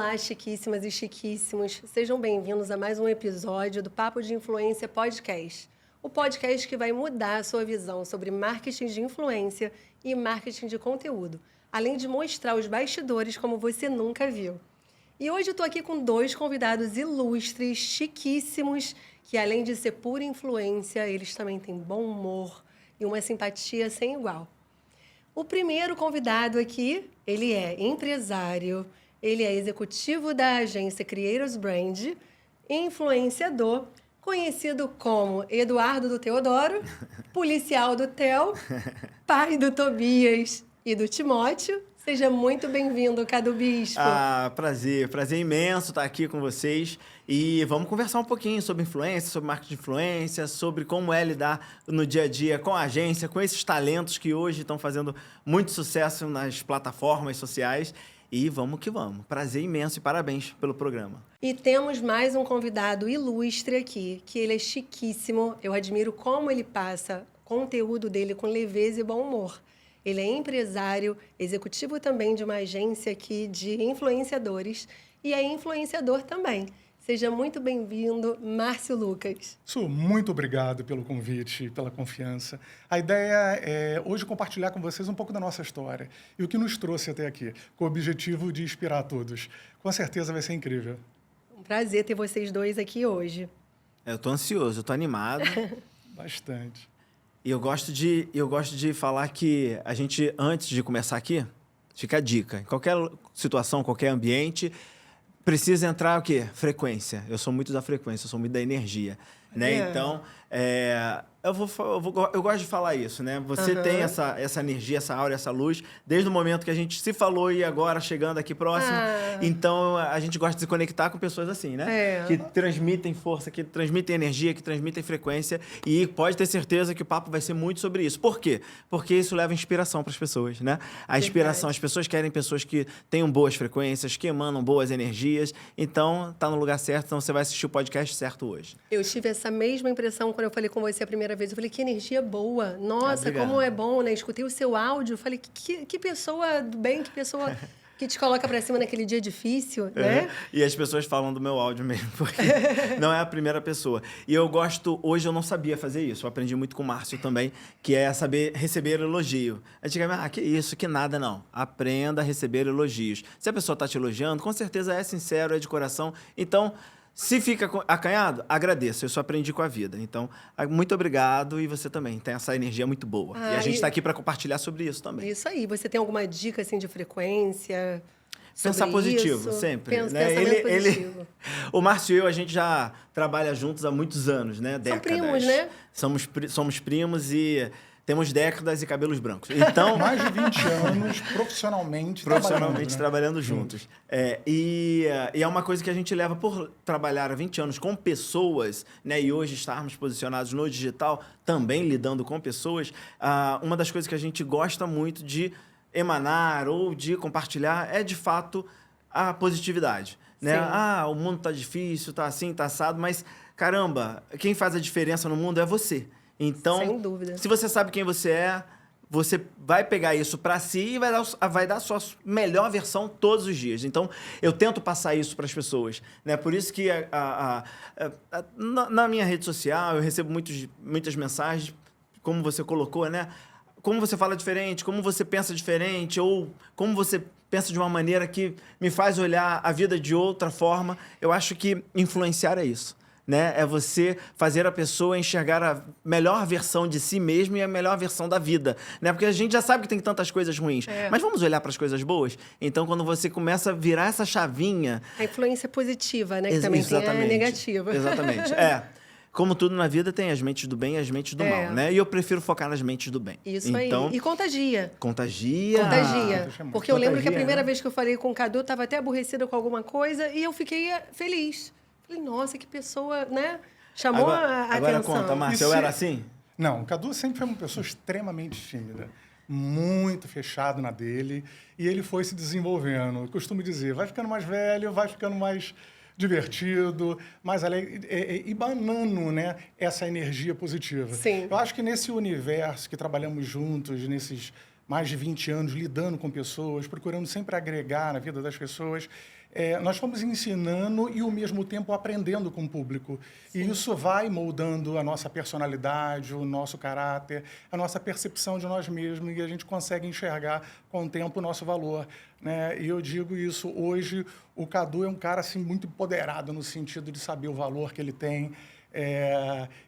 Olá, chiquíssimas e chiquíssimos. Sejam bem-vindos a mais um episódio do Papo de Influência Podcast. O podcast que vai mudar a sua visão sobre marketing de influência e marketing de conteúdo, além de mostrar os bastidores como você nunca viu. E hoje eu estou aqui com dois convidados ilustres, chiquíssimos, que além de ser pura influência, eles também têm bom humor e uma simpatia sem igual. O primeiro convidado aqui, ele é empresário, ele é executivo da agência Creators Brand, influenciador, conhecido como Eduardo do Teodoro, policial do Theo, pai do Tobias e do Timóteo. Seja muito bem-vindo, Cadu Bispo. Prazer imenso estar aqui com vocês e vamos conversar um pouquinho sobre influência, sobre marketing de influência, sobre como é lidar no dia a dia com a agência, com esses talentos que hoje estão fazendo muito sucesso nas plataformas sociais. E vamos que vamos. Prazer imenso e parabéns pelo programa. E temos mais um convidado ilustre aqui, que ele é chiquíssimo. Eu admiro como ele passa o conteúdo dele com leveza e bom humor. Ele é empresário, executivo também de uma agência aqui de influenciadores e é influenciador também. Seja muito bem-vindo, Márcio Lucas. Muito obrigado pelo convite, pela confiança. A ideia é hoje compartilhar com vocês um pouco da nossa história e o que nos trouxe até aqui, com o objetivo de inspirar todos. Com certeza vai ser incrível. Um prazer ter vocês dois aqui hoje. Eu estou ansioso, eu estou animado. Bastante. E eu gosto de falar que a gente, antes de começar aqui, fica a dica. Em qualquer situação, qualquer ambiente, precisa entrar o quê? Frequência. Eu sou muito da frequência, eu sou muito da energia. Né? Então, eu gosto de falar isso, né? Você tem essa energia, essa aura, essa luz, desde o momento que a gente se falou e agora chegando aqui próximo. Então, a gente gosta de se conectar com pessoas assim, né? Que transmitem força, que transmitem energia, que transmitem frequência. E pode ter certeza que o papo vai ser muito sobre isso. Por quê? Porque isso leva inspiração para as pessoas, né? A inspiração, as pessoas querem pessoas que tenham boas frequências, que emanam boas energias. Então, tá no lugar certo, então você vai assistir o podcast certo hoje. Eu tive essa mesma impressão quando eu falei com você a primeira vez. Eu falei, que energia boa. Nossa, como é bom, né? Escutei o seu áudio. Falei, que pessoa do bem, que pessoa que te coloca pra cima naquele dia difícil, né? E as pessoas falam do meu áudio mesmo, porque não é a primeira pessoa. E eu gosto... Hoje eu não sabia fazer isso. Eu aprendi muito com o Márcio também, que é saber receber elogio. Antigamente, que isso, que nada, não. Aprenda a receber elogios. Se a pessoa tá te elogiando, com certeza é sincero, é de coração. Então... Se fica acanhado, agradeço. Eu só aprendi com a vida. Então, muito obrigado. E você também tem essa energia muito boa. E a gente está aqui para compartilhar sobre isso também. Isso aí. Você tem alguma dica assim, de frequência? Pensar positivo, sempre. Né? Positivo. O Márcio e eu, a gente já trabalha juntos há muitos anos, né? Décadas. São primos, né? Somos primos e... Temos décadas e cabelos brancos. Então, mais de 20 anos profissionalmente trabalhando juntos. E é uma coisa que a gente leva por trabalhar há 20 anos com pessoas, né? E hoje estarmos posicionados no digital, também lidando com pessoas. Uma das coisas que a gente gosta muito de emanar ou de compartilhar é, de fato, a positividade. Né? O mundo está difícil, está assim, está assado, mas, caramba, quem faz a diferença no mundo é você. Então, sem dúvida. Se você sabe quem você é, você vai pegar isso para si e vai dar a sua melhor versão todos os dias. Então, eu tento passar isso para as pessoas. Né? Por isso que na minha rede social eu recebo muitas mensagens, como você colocou, né? Como você fala diferente, como você pensa diferente, ou como você pensa de uma maneira que me faz olhar a vida de outra forma. Eu acho que influenciar é isso. Né? É você fazer a pessoa enxergar a melhor versão de si mesmo e a melhor versão da vida. Né? Porque a gente já sabe que tem tantas coisas ruins. Mas vamos olhar para as coisas boas? Então, quando você começa a virar essa chavinha... A influência positiva, né? Que também tem a negativa. Exatamente. Como tudo na vida, tem as mentes do bem e as mentes do mal. Né? E eu prefiro focar nas mentes do bem. Isso então, aí. E contagia. Contagia. Porque eu lembro que a primeira vez que eu falei com o Cadu, eu estava até aborrecida com alguma coisa e eu fiquei feliz. Falei, nossa, que pessoa, né? Chamou a atenção. Agora conta, Márcio, eu era assim? Não, o Cadu sempre foi uma pessoa extremamente tímida, muito fechado na dele, e ele foi se desenvolvendo. Eu costumo dizer, vai ficando mais velho, vai ficando mais divertido, mais alegre, e banando, né, essa energia positiva. Sim. Eu acho que nesse universo que trabalhamos juntos, nesses mais de 20 anos lidando com pessoas, procurando sempre agregar na vida das pessoas, nós estamos ensinando e, ao mesmo tempo, aprendendo com o público. Sim. E isso vai moldando a nossa personalidade, o nosso caráter, a nossa percepção de nós mesmos, e a gente consegue enxergar com o tempo o nosso valor, né? E eu digo isso, hoje o Cadu é um cara assim, muito empoderado no sentido de saber o valor que ele tem,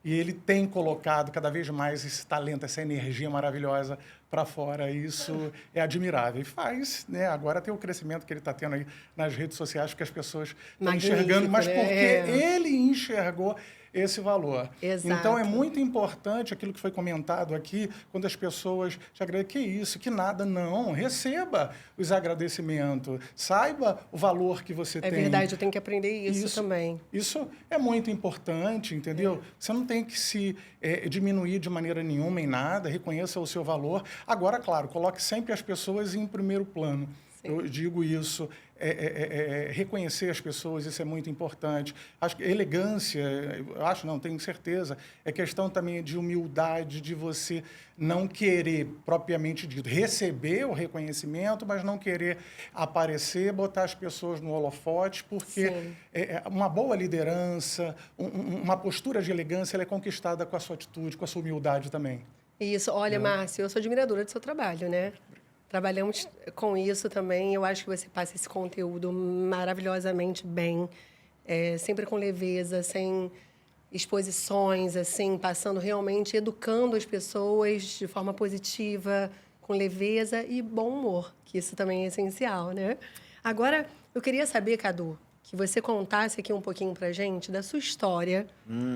e ele tem colocado cada vez mais esse talento, essa energia maravilhosa para fora. Isso é admirável. E faz, né? Agora tem o crescimento que ele está tendo aí nas redes sociais, que as pessoas estão enxergando, mas né? porque ele enxergou esse valor. Exato. Então, é muito importante aquilo que foi comentado aqui, quando as pessoas te agradecem, que isso, que nada, não. Receba os agradecimentos, saiba o valor que você tem. É verdade, eu tenho que aprender isso também. Isso é muito importante, entendeu? Você não tem que se diminuir de maneira nenhuma em nada, reconheça o seu valor. Agora, claro, coloque sempre as pessoas em primeiro plano. Sim. Eu digo isso, reconhecer as pessoas, isso é muito importante. Acho que elegância, tenho certeza, é questão também de humildade, de você não querer, propriamente dito, receber o reconhecimento, mas não querer aparecer, botar as pessoas no holofote, porque uma boa liderança, uma postura de elegância, ela é conquistada com a sua atitude, com a sua humildade também. Isso. Olha, Márcio, eu sou admiradora do seu trabalho, né? Trabalhamos com isso também. Eu acho que você passa esse conteúdo maravilhosamente bem, sempre com leveza, sem exposições, assim, passando realmente, educando as pessoas de forma positiva, com leveza e bom humor, que isso também é essencial, né? Agora, eu queria saber, Cadu, que você contasse aqui um pouquinho pra gente da sua história,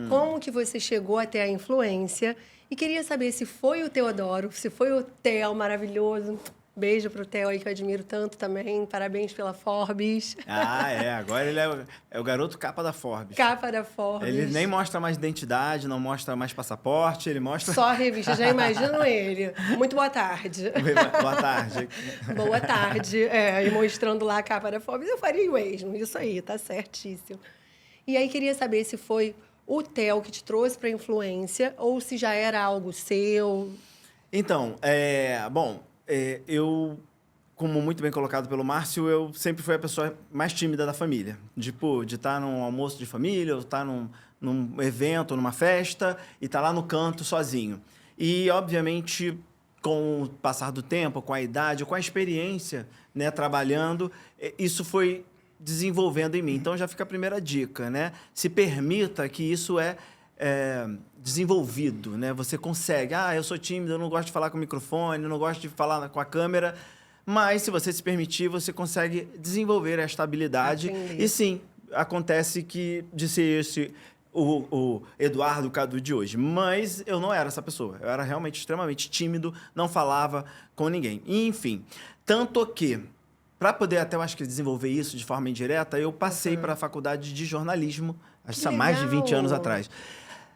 como que você chegou até a influência, e queria saber se foi o Teodoro, se foi o Theo maravilhoso. Beijo pro Theo aí, que eu admiro tanto também. Parabéns pela Forbes. Agora ele é o garoto capa da Forbes. Capa da Forbes. Ele nem mostra mais identidade, não mostra mais passaporte, ele mostra... Só a revista, já imagino ele. Muito boa tarde. Boa tarde. Boa tarde. E mostrando lá a capa da Forbes, eu faria o mesmo. Isso aí, tá certíssimo. E aí, queria saber se foi o Theo que te trouxe para a influência ou se já era algo seu. Então, eu, como muito bem colocado pelo Márcio, eu sempre fui a pessoa mais tímida da família. De estar num almoço de família, ou estar num evento, numa festa, e estar lá no canto sozinho. E, obviamente, com o passar do tempo, com a idade, com a experiência, né, trabalhando, isso foi desenvolvendo em mim. Então, já fica a primeira dica, né? Se permita que isso é desenvolvido, né? Você consegue. Eu sou tímido, eu não gosto de falar com o microfone, eu não gosto de falar com a câmera, mas se você se permitir, você consegue desenvolver esta habilidade. E sim, acontece que de ser esse o Eduardo Cadu de hoje. Mas eu não era essa pessoa. Eu era realmente extremamente tímido, não falava com ninguém. E, enfim, tanto que, para poder até, eu acho que desenvolver isso de forma indireta, eu passei para a faculdade de jornalismo, há mais de 20 anos atrás.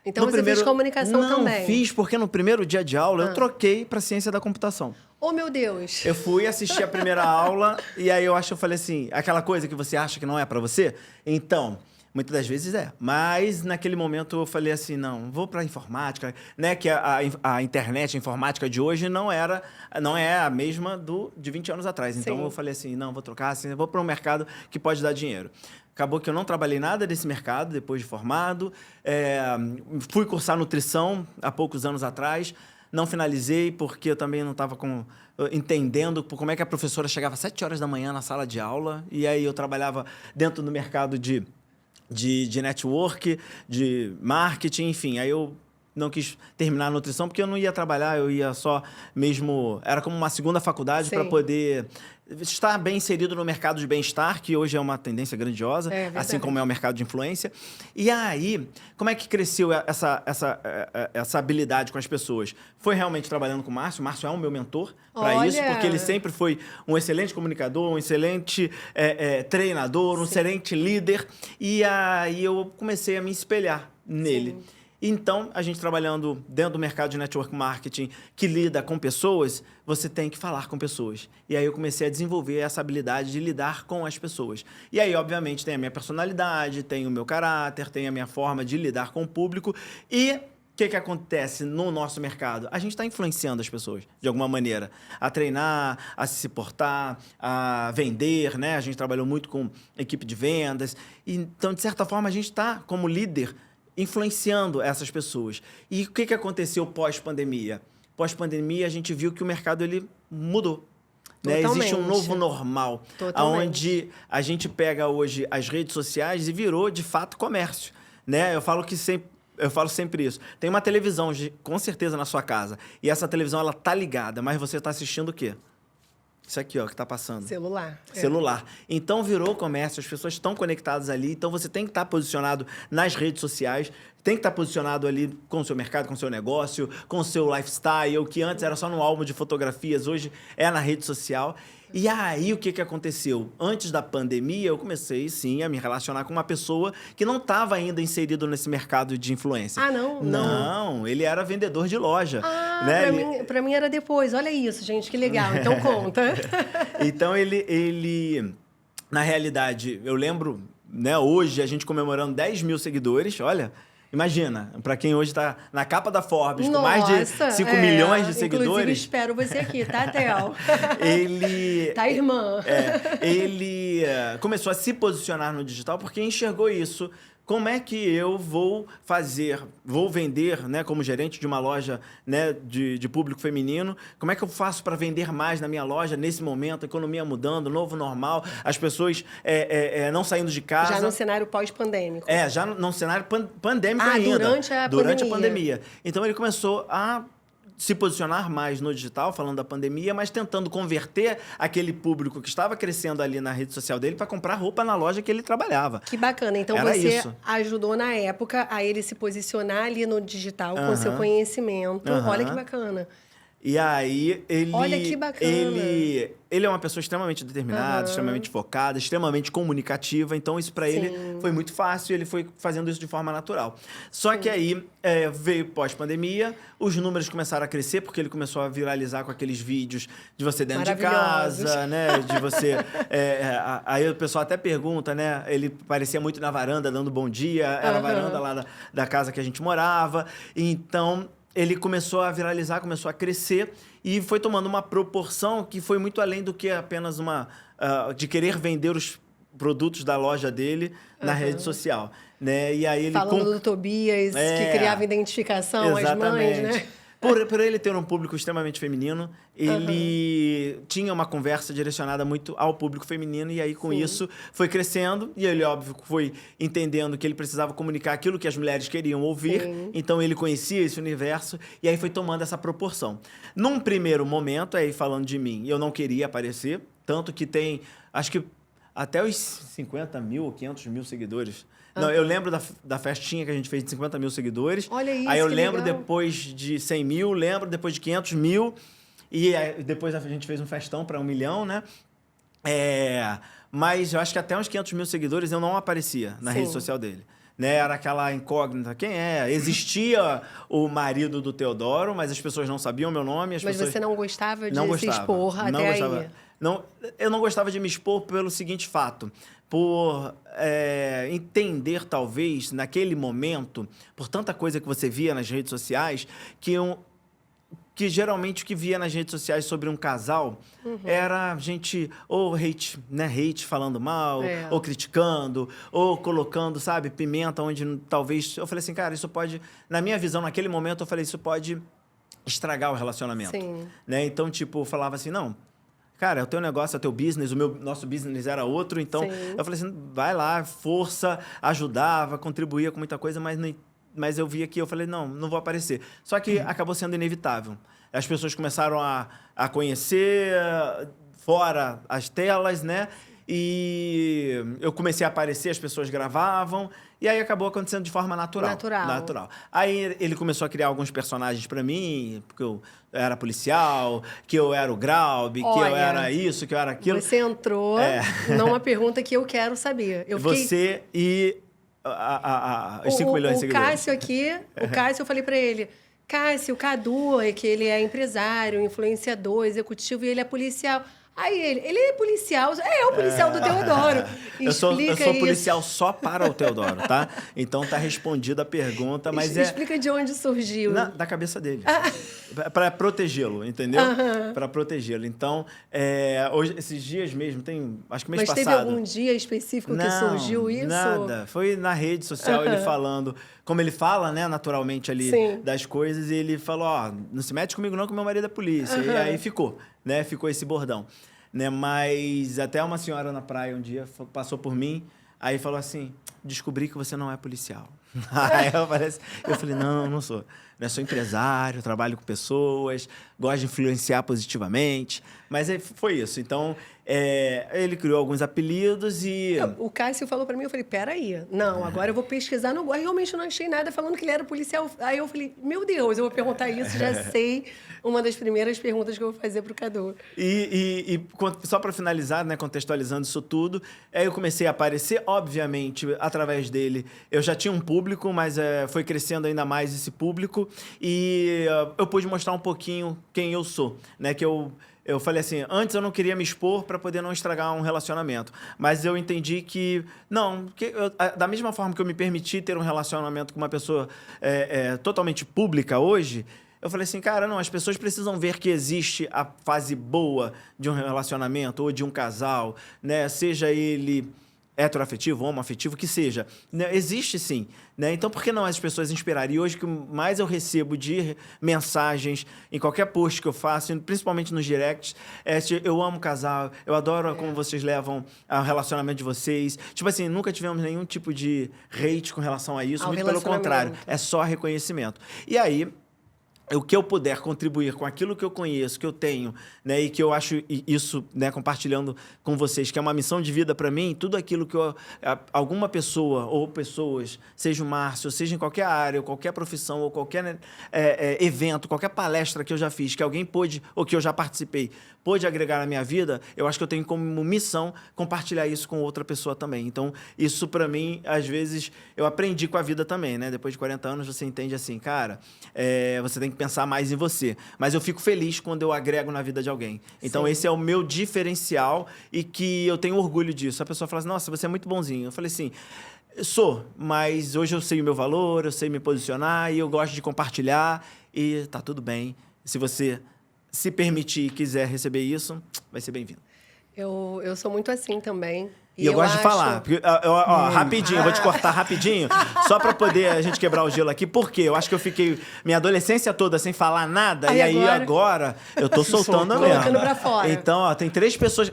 Então você fez comunicação também? Não, fiz porque no primeiro dia de aula eu troquei para ciência da computação. Oh, meu Deus! Eu fui assistir a primeira aula e aí eu falei assim, aquela coisa que você acha que não é para você? Então, muitas das vezes é. Mas naquele momento eu falei assim, não, vou para informática, né? Que a internet, a informática de hoje não é a mesma de 20 anos atrás. Então eu falei assim, não, vou trocar, assim, vou para um mercado que pode dar dinheiro. Acabou que eu não trabalhei nada desse mercado depois de formado. Fui cursar nutrição há poucos anos atrás. Não finalizei porque eu também não estava entendendo como é que a professora chegava às 7 horas da manhã na sala de aula. E aí eu trabalhava dentro do mercado de network, de marketing, enfim. Aí eu não quis terminar a nutrição porque eu não ia trabalhar, eu ia só mesmo... Era como uma segunda faculdade para poder estar bem inserido no mercado de bem-estar, que hoje é uma tendência grandiosa, assim como é o mercado de influência. E aí, como é que cresceu essa habilidade com as pessoas? Foi realmente trabalhando com o Márcio. O Márcio é o meu mentor para isso, porque ele sempre foi um excelente comunicador, um excelente treinador, um excelente líder. E aí eu comecei a me espelhar nele. Sim. Então, a gente trabalhando dentro do mercado de network marketing que lida com pessoas, você tem que falar com pessoas. E aí eu comecei a desenvolver essa habilidade de lidar com as pessoas. E aí, obviamente, tem a minha personalidade, tem o meu caráter, tem a minha forma de lidar com o público. E que acontece no nosso mercado? A gente está influenciando as pessoas, de alguma maneira, a treinar, a se portar, a vender, né? A gente trabalhou muito com equipe de vendas. Então, de certa forma, a gente está, como líder, influenciando essas pessoas. E o que aconteceu pós-pandemia? Pós-pandemia, a gente viu que o mercado ele mudou. Né? Existe um novo normal, onde a gente pega hoje as redes sociais e virou, de fato, comércio. Né? Eu falo sempre isso. Tem uma televisão, com certeza, na sua casa. E essa televisão, ela tá ligada, mas você está assistindo o quê? Isso aqui, ó, que tá passando. Celular. Então, virou comércio, as pessoas estão conectadas ali. Então, você tem que estar posicionado nas redes sociais, tem que estar posicionado ali com o seu mercado, com o seu negócio, com o seu lifestyle, que antes era só no álbum de fotografias, hoje é na rede social. E aí, o que aconteceu? Antes da pandemia, eu comecei, sim, a me relacionar com uma pessoa que não estava ainda inserido nesse mercado de influência. Ah, não? Não, ele era vendedor de loja. Ah, né? Pra mim era depois. Olha isso, gente, que legal. Então, conta. Então, ele... Na realidade, eu lembro, né, hoje, a gente comemorando 10 mil seguidores, olha... Imagina, para quem hoje está na capa da Forbes, com mais de 5 milhões de seguidores... Inclusive, espero você aqui, tá, Theo? Ele... Tá, irmã? Ele começou a se posicionar no digital porque enxergou isso. Como é que eu vou vender, né, como gerente de uma loja, né, de público feminino, como é que eu faço para vender mais na minha loja nesse momento, a economia mudando, novo normal, as pessoas não saindo de casa. Já no cenário pós-pandêmico. Já no cenário pandêmico ainda. Durante a pandemia. Então, ele começou a se posicionar mais no digital, falando da pandemia, mas tentando converter aquele público que estava crescendo ali na rede social dele para comprar roupa na loja que ele trabalhava. Que bacana. Então, você ajudou na época a ele se posicionar ali no digital com seu conhecimento. Olha que bacana. E aí, ele... Olha que bacana. Ele é uma pessoa extremamente determinada, extremamente focada, extremamente comunicativa. Então, isso para ele foi muito fácil. Ele foi fazendo isso de forma natural. Só que aí, veio pós-pandemia, os números começaram a crescer, porque ele começou a viralizar com aqueles vídeos de você dentro de casa, né? De você... aí o pessoal até pergunta, né? Ele parecia muito na varanda, dando bom dia. Era a varanda lá da casa que a gente morava. Então... ele começou a viralizar, começou a crescer e foi tomando uma proporção que foi muito além do que apenas de querer vender os produtos da loja dele na rede social. Né? E aí ele falando do Tobias, que criava identificação às mães, né? Por ele ter um público extremamente feminino, ele tinha uma conversa direcionada muito ao público feminino e aí, com isso, foi crescendo. E ele, óbvio, foi entendendo que ele precisava comunicar aquilo que as mulheres queriam ouvir. Então, ele conhecia esse universo e aí foi tomando essa proporção. Num primeiro momento, aí falando de mim, eu não queria aparecer, tanto que tem, acho que até os 50 mil ou 500 mil seguidores. Não, eu lembro da festinha que a gente fez de 50 mil seguidores. Olha isso, aí eu que lembro legal. depois de 100 mil, lembro depois de 500 mil. E depois a gente fez um festão para 1 milhão, né? Mas eu acho que até uns 500 mil seguidores eu não aparecia na rede social dele. Né? Era aquela incógnita. Quem é? Existia o marido do Teodoro, mas as pessoas não sabiam o meu nome. Mas você não gostava de se expor até aí? Não, eu não gostava de me expor pelo seguinte fato. Por entender, talvez, naquele momento, por tanta coisa que você via nas redes sociais, que geralmente o que via nas redes sociais sobre um casal era gente ou hate falando mal, ou criticando, ou colocando, sabe, pimenta onde talvez... Eu falei assim, cara, isso pode... Na minha visão, naquele momento, eu falei, isso pode estragar o relacionamento. Né? Então, tipo, eu falava assim, não... Cara, é o teu negócio, é o teu business, nosso business era outro, então eu falei assim, vai lá, força, ajudava, contribuía com muita coisa, mas eu via que eu falei, não vou aparecer. Só que acabou sendo inevitável. As pessoas começaram a conhecer fora as telas, né? E eu comecei a aparecer, as pessoas gravavam, e aí acabou acontecendo de forma natural. Aí ele começou a criar alguns personagens para mim, porque eu era policial, que eu era o Graub, que eu era isso, que eu era aquilo. Você entrou numa pergunta que eu quero saber. Você e os 5 milhões de seguidores. O Cássio aqui, eu falei para ele, Cássio, o Cadu, que ele é empresário, influenciador, executivo, e ele é policial. Aí ele é policial, é o policial do Teodoro. Eu sou policial só para o Teodoro, tá? Então tá respondida a pergunta, mas Explica de onde surgiu. Da cabeça dele. Para protegê-lo, entendeu? Para protegê-lo. Então, hoje, esses dias mesmo, acho que mês passado... Mas teve algum dia específico que surgiu isso? Nada. Foi na rede social ele falando... Como ele fala, né, naturalmente ali das coisas, e ele falou, não se mete comigo não, que meu marido é polícia. E aí ficou, né? Ficou esse bordão. Né? Mas até uma senhora na praia um dia passou por mim, aí falou assim, descobri que você não é policial. Aí eu falei, não sou. Eu sou empresário, trabalho com pessoas, gosto de influenciar positivamente. Mas foi isso. Então, ele criou alguns apelidos e... O Cássio falou para mim, eu falei, peraí, não, agora eu vou pesquisar. Não, realmente não achei nada falando que ele era policial. Aí eu falei, meu Deus, eu vou perguntar isso, já sei uma das primeiras perguntas que eu vou fazer para o Cadu. E só para finalizar, né, contextualizando isso tudo, aí eu comecei a aparecer, obviamente, através dele. Eu já tinha um público, mas foi crescendo ainda mais esse público. E eu pude mostrar um pouquinho quem eu sou, né? Que eu falei assim, antes eu não queria me expor para poder não estragar um relacionamento. Mas eu entendi que, da mesma forma que eu me permiti ter um relacionamento com uma pessoa totalmente pública hoje, eu falei assim, cara, não, as pessoas precisam ver que existe a fase boa de um relacionamento ou de um casal, né? Seja ele heteroafetivo, homoafetivo, que seja. Né? Existe sim. Né? Então, por que não as pessoas inspirarem? E hoje, o que mais eu recebo de mensagens em qualquer post que eu faço, principalmente nos directs, eu amo casal, eu adoro como vocês levam o relacionamento de vocês. Tipo assim, nunca tivemos nenhum tipo de hate com relação a isso, muito pelo contrário. É só reconhecimento. E aí, o que eu puder contribuir com aquilo que eu conheço, que eu tenho, né, e que eu acho isso, né, compartilhando com vocês, que é uma missão de vida para mim, tudo aquilo que alguma pessoa ou pessoas, seja o Márcio, seja em qualquer área, ou qualquer profissão, ou qualquer evento, qualquer palestra que eu já fiz, que alguém pôde, ou que eu já participei, pôde agregar na minha vida, eu acho que eu tenho como missão compartilhar isso com outra pessoa também. Então, isso para mim, às vezes, eu aprendi com a vida também, né? Depois de 40 anos, você entende assim, cara, você tem que pensar mais em você. Mas eu fico feliz quando eu agrego na vida de alguém. Então, esse é o meu diferencial e que eu tenho orgulho disso. A pessoa fala assim, nossa, você é muito bonzinho. Eu falei assim, sou, mas hoje eu sei o meu valor, eu sei me posicionar e eu gosto de compartilhar e tá tudo bem. Se você se permitir e quiser receber isso, vai ser bem-vindo. Eu sou muito assim também. E eu gosto de falar. Porque, rapidinho, vou te cortar rapidinho, só para poder a gente quebrar o gelo aqui. Por quê? Eu acho que eu fiquei minha adolescência toda sem falar nada. E aí agora eu tô soltando mesmo. Colocando pra fora. Então, tem 3 pessoas...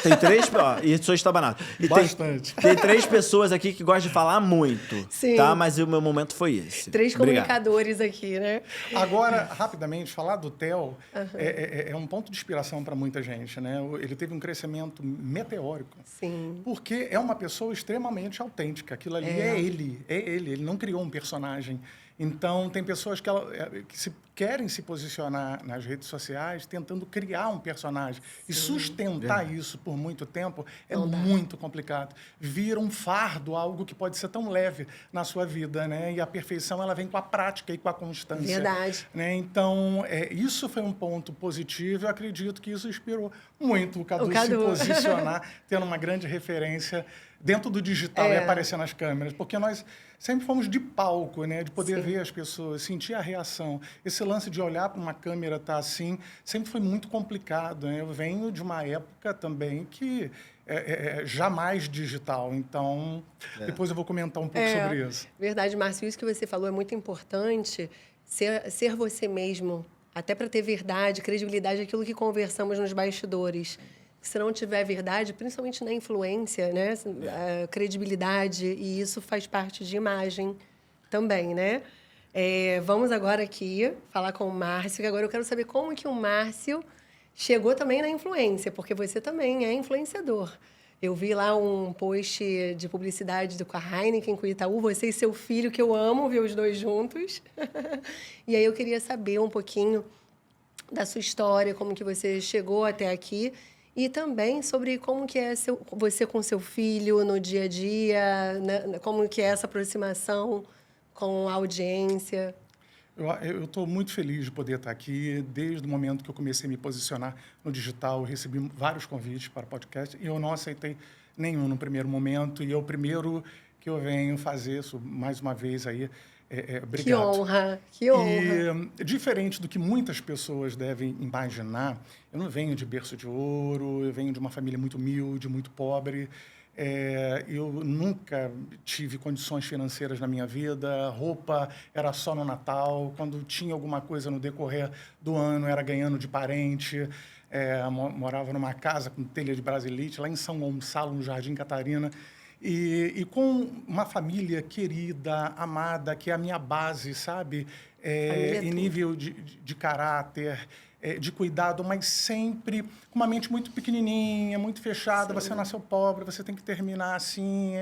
Tem 3... e sou estabanado. E bastante. Tem 3 pessoas aqui que gostam de falar muito. Sim. Tá? Mas o meu momento foi esse. 3 comunicadores aqui, né? Agora, rapidamente, falar do Theo é um ponto de inspiração para muita gente, né? Ele teve um crescimento meteórico. Sim. Porque é uma pessoa extremamente autêntica. Aquilo ali é ele. Ele não criou um personagem. Então, tem pessoas que querem se posicionar nas redes sociais tentando criar um personagem. Sim, e sustentar isso por muito tempo é muito complicado. Vira um fardo, algo que pode ser tão leve na sua vida, né? E a perfeição, ela vem com a prática e com a constância. Verdade. Né? Então, isso foi um ponto positivo. Eu acredito que isso inspirou muito o Cadu se posicionar, tendo uma grande referência dentro do digital e aparecer nas câmeras. Porque nós sempre fomos de palco, né? De poder ver as pessoas, sentir a reação. Esse lance de olhar para uma câmera, tá assim, sempre foi muito complicado, né? Eu venho de uma época também que jamais digital. Então, depois eu vou comentar um pouco sobre isso. Verdade, Márcio. Isso que você falou é muito importante. Ser você mesmo, até para ter verdade, credibilidade, aquilo que conversamos nos bastidores. Se não tiver verdade, principalmente na influência, né? A credibilidade, e isso faz parte de imagem também, né? Vamos agora aqui falar com o Márcio, que agora eu quero saber como que o Márcio chegou também na influência, porque você também é influenciador. Eu vi lá um post de publicidade com a Heineken, com o Itaú, você e seu filho, que eu amo ver os dois juntos. E aí eu queria saber um pouquinho da sua história, como que você chegou até aqui, e também sobre como que é você com seu filho no dia a dia, né? Como que é essa aproximação com a audiência. Eu estou muito feliz de poder estar aqui. Desde o momento que eu comecei a me posicionar no digital, eu recebi vários convites para podcast e eu não aceitei nenhum no primeiro momento. E é o primeiro que eu venho fazer isso mais uma vez aí. Obrigado. Que honra, que honra. E, diferente do que muitas pessoas devem imaginar, eu não venho de berço de ouro, eu venho de uma família muito humilde, muito pobre. Eu nunca tive condições financeiras na minha vida, roupa era só no Natal, quando tinha alguma coisa no decorrer do ano era ganhando de parente, morava numa casa com telha de brasilite, lá em São Gonçalo, no Jardim Catarina, e com uma família querida, amada, que é a minha base, sabe? Em nível de caráter, de cuidado, mas sempre com uma mente muito pequenininha, muito fechada. Sim. Você nasceu pobre, você tem que terminar assim,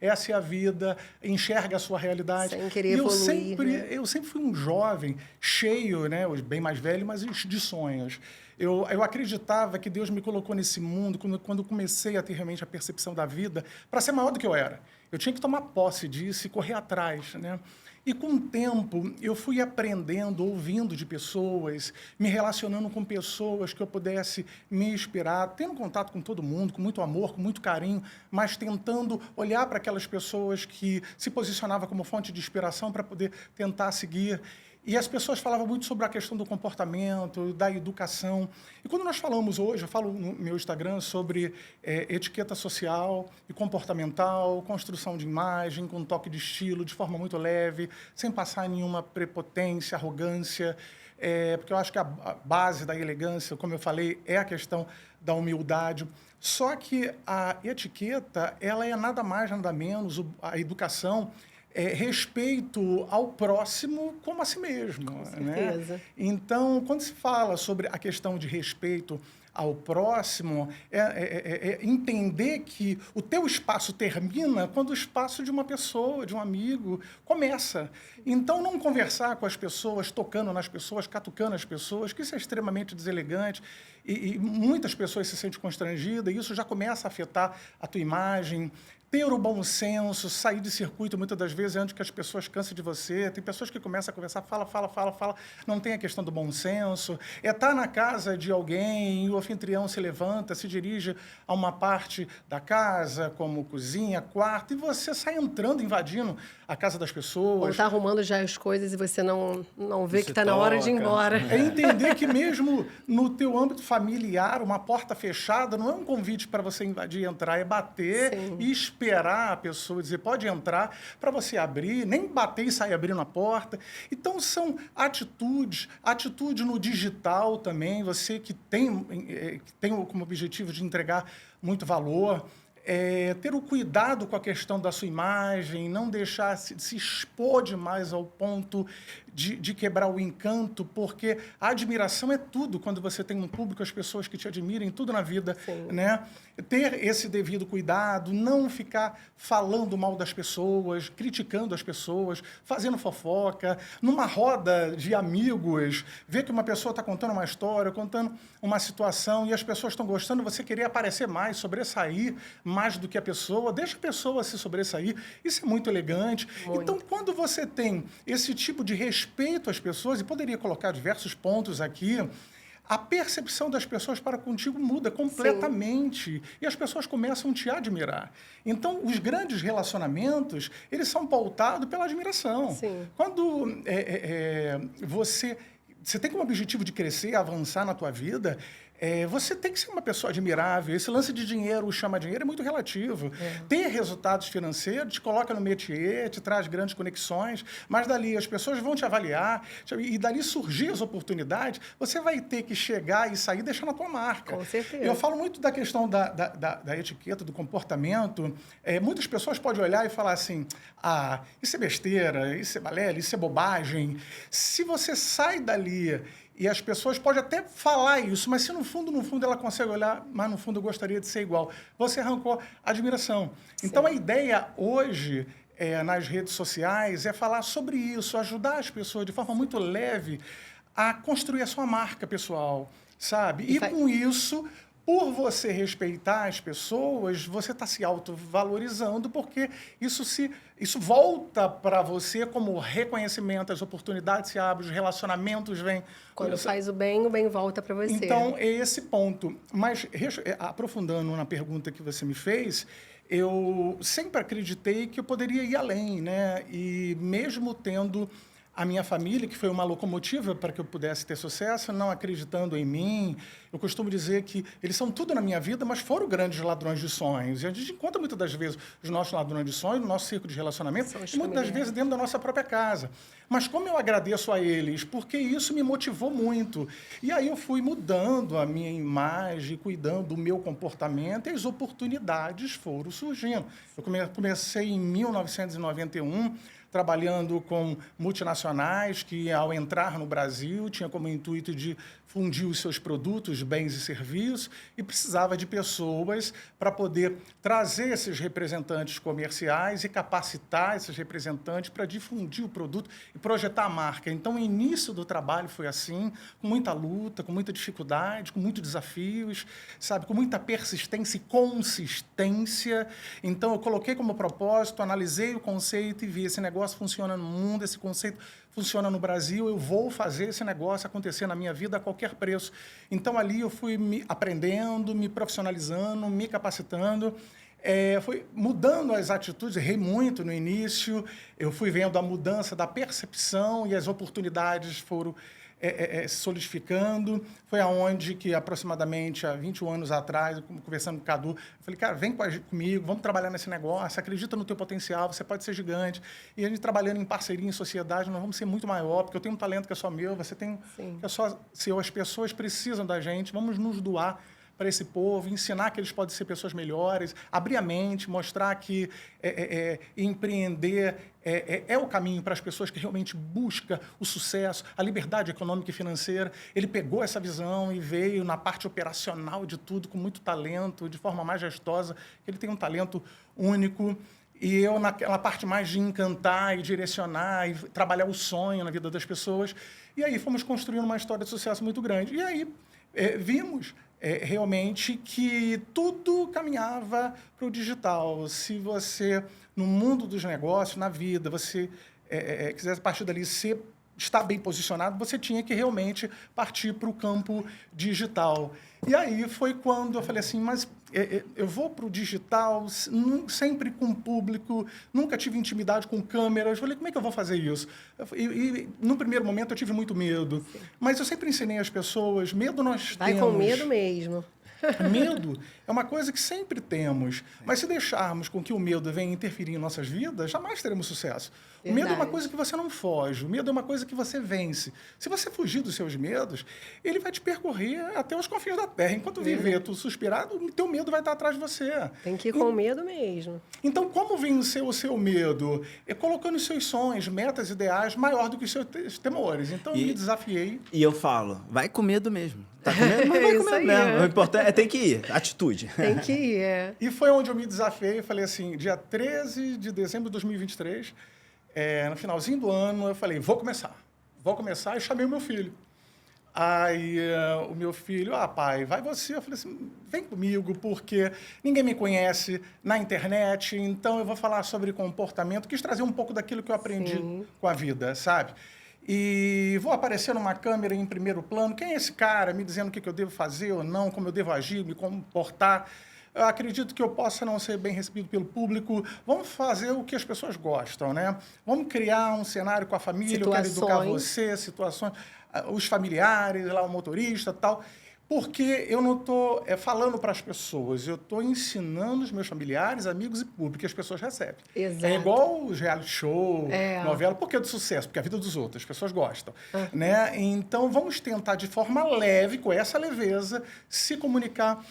essa é a vida, enxerga a sua realidade. Sem querer evoluir, eu sempre fui um jovem cheio, né, bem mais velho, mas de sonhos. Eu acreditava que Deus me colocou nesse mundo, quando comecei a ter realmente a percepção da vida, para ser maior do que eu era. Eu tinha que tomar posse disso e correr atrás, né? E, com o tempo, eu fui aprendendo, ouvindo de pessoas, me relacionando com pessoas que eu pudesse me inspirar, tendo contato com todo mundo, com muito amor, com muito carinho, mas tentando olhar para aquelas pessoas que se posicionavam como fonte de inspiração para poder tentar seguir. E as pessoas falavam muito sobre a questão do comportamento, da educação. E quando nós falamos hoje, eu falo no meu Instagram sobre etiqueta social e comportamental, construção de imagem, com um toque de estilo, de forma muito leve, sem passar nenhuma prepotência, arrogância, porque eu acho que a base da elegância, como eu falei, é a questão da humildade. Só que a etiqueta, ela é nada mais, nada menos, a educação, respeito ao próximo como a si mesmo. Com certeza. Né? Então, quando se fala sobre a questão de respeito ao próximo, entender que o teu espaço termina quando o espaço de uma pessoa, de um amigo, começa. Então, não conversar com as pessoas, tocando nas pessoas, catucando as pessoas, que isso é extremamente deselegante, e muitas pessoas se sentem constrangidas, e isso já começa a afetar a tua imagem. Ter o bom senso, sair de circuito, muitas das vezes, antes que as pessoas cansem de você. Tem pessoas que começam a conversar, fala, não tem a questão do bom senso. Estar na casa de alguém e o anfitrião se levanta, se dirige a uma parte da casa, como cozinha, quarto, e você sai entrando, invadindo a casa das pessoas. Ou está arrumando já as coisas e você não vê que está na hora de ir embora. É entender que mesmo no teu âmbito familiar, uma porta fechada não é um convite para você invadir, entrar, é bater. Sim. E esperar a pessoa dizer, pode entrar, para você abrir, nem bater e sair abrindo a porta. Então, são atitude no digital também, você que tem como objetivo de entregar muito valor, ter o cuidado com a questão da sua imagem, não deixar se expor demais ao ponto de quebrar o encanto, porque a admiração é tudo quando você tem um público, as pessoas que te admirem, tudo na vida, né? Ter esse devido cuidado, não ficar falando mal das pessoas, criticando as pessoas, fazendo fofoca, numa roda de amigos, ver que uma pessoa está contando uma história, contando uma situação e as pessoas estão gostando, você querer aparecer mais, sobressair mais do que a pessoa, deixa a pessoa se sobressair, isso é muito elegante. Muito. Então, quando você tem esse tipo de respeito às pessoas, e poderia colocar diversos pontos aqui, a percepção das pessoas para contigo muda completamente. Sim. E as pessoas começam a te admirar. Então, os grandes relacionamentos, eles são pautados pela admiração. Sim. Quando você tem como objetivo de crescer, avançar na tua vida, você tem que ser uma pessoa admirável. Esse lance de dinheiro, o chama dinheiro, é muito relativo. Ter resultados financeiros te coloca no métier, te traz grandes conexões, mas dali as pessoas vão te avaliar, e dali surgir as oportunidades, você vai ter que chegar e sair deixando a tua marca. Com certeza. Eu falo muito da questão da etiqueta, do comportamento. Muitas pessoas podem olhar e falar assim, isso é besteira, isso é balela, isso é bobagem. Se você sai dali e as pessoas podem até falar isso, mas se no fundo ela consegue olhar, mas no fundo eu gostaria de ser igual. Você arrancou a admiração. Sim. Então, a ideia hoje, nas redes sociais, é falar sobre isso, ajudar as pessoas de forma muito leve a construir a sua marca pessoal, sabe? E com isso, por você respeitar as pessoas, você está se autovalorizando, porque isso volta para você como reconhecimento, as oportunidades se abrem, os relacionamentos vêm. Quando faz o bem volta para você. Então, é esse ponto. Mas, aprofundando na pergunta que você me fez, eu sempre acreditei que eu poderia ir além, né? E mesmo tendo a minha família, que foi uma locomotiva para que eu pudesse ter sucesso, não acreditando em mim. Eu costumo dizer que eles são tudo na minha vida, mas foram grandes ladrões de sonhos. E a gente encontra muitas das vezes os nossos ladrões de sonhos no nosso círculo de relacionamento, e muitas das vezes dentro da nossa própria casa. Mas como eu agradeço a eles, porque isso me motivou muito. E aí eu fui mudando a minha imagem, cuidando do meu comportamento, e as oportunidades foram surgindo. Eu comecei em 1991, trabalhando com multinacionais que, ao entrar no Brasil, tinha como intuito de fundir os seus produtos, bens e serviços, e precisava de pessoas para poder trazer esses representantes comerciais e capacitar esses representantes para difundir o produto e projetar a marca. Então, o início do trabalho foi assim, com muita luta, com muita dificuldade, com muitos desafios, sabe, com muita persistência e consistência. Então, eu coloquei como propósito, analisei o conceito e vi: esse negócio funciona no mundo, esse conceito funciona no Brasil, eu vou fazer esse negócio acontecer na minha vida a qualquer preço. Então, ali eu fui me aprendendo, me profissionalizando, me capacitando, fui mudando as atitudes, errei muito no início, eu fui vendo a mudança da percepção e as oportunidades foram se solidificando. Foi aonde que, aproximadamente há 21 anos atrás, conversando com o Cadu, eu falei: cara, vem comigo, vamos trabalhar nesse negócio, acredita no teu potencial, você pode ser gigante. E a gente trabalhando em parceria, em sociedade, nós vamos ser muito maior, porque eu tenho um talento que é só meu, você tem que é só seu, as pessoas precisam da gente, vamos nos doar para esse povo, ensinar que eles podem ser pessoas melhores, abrir a mente, mostrar que empreender é o caminho para as pessoas que realmente buscam o sucesso, a liberdade econômica e financeira. Ele pegou essa visão e veio na parte operacional de tudo, com muito talento, de forma majestosa. Ele tem um talento único. E eu, naquela parte mais de encantar e direcionar e trabalhar o sonho na vida das pessoas. E aí fomos construindo uma história de sucesso muito grande. E aí vimos realmente que tudo caminhava para o digital. Se você, no mundo dos negócios, na vida, você quisesse partir dali estar bem posicionado, você tinha que realmente partir para o campo digital. E aí foi quando eu falei assim: mas eu vou para o digital sempre com público, nunca tive intimidade com câmeras. Eu falei: como é que eu vou fazer isso? E no primeiro momento eu tive muito medo. Sim. Mas eu sempre ensinei as pessoas: medo nós temos. Vai com medo mesmo. Medo é uma coisa que sempre temos, mas se deixarmos com que o medo venha interferir em nossas vidas, jamais teremos sucesso. Verdade. O medo é uma coisa que você não foge, o medo é uma coisa que você vence. Se você fugir dos seus medos, ele vai te percorrer até os confins da terra. Enquanto viver tu suspirado, o teu medo vai estar atrás de você. Tem que ir com medo mesmo. Então, como vencer o seu medo? É colocando os seus sonhos, metas, ideais maior do que os seus temores. Então, eu me desafiei. E eu falo: vai com medo mesmo. Tá com medo, mas vai com medo mesmo. O importante tem que ir, atitude. Tem que ir, E foi onde eu me desafiei. Eu falei assim: dia 13 de dezembro de 2023, no finalzinho do ano, eu falei: vou começar, e chamei o meu filho. Aí o meu filho: pai, vai você. Eu falei assim: vem comigo, porque ninguém me conhece na internet, então eu vou falar sobre comportamento. Quis trazer um pouco daquilo que eu aprendi com a vida, sabe? E vou aparecer numa câmera em primeiro plano. Quem é esse cara me dizendo o que eu devo fazer ou não, como eu devo agir, me comportar? Eu acredito que eu possa não ser bem recebido pelo público. Vamos fazer o que as pessoas gostam, né? Vamos criar um cenário com a família, situações. Eu quero educar você, situações, os familiares, lá o motorista e tal. Porque eu não estou falando para as pessoas, eu estou ensinando os meus familiares, amigos e público que as pessoas recebem. Exato. É igual os reality show, novela, porque é do sucesso, porque é a vida dos outros, as pessoas gostam. Né? Então, vamos tentar, de forma leve, com essa leveza, se comunicar.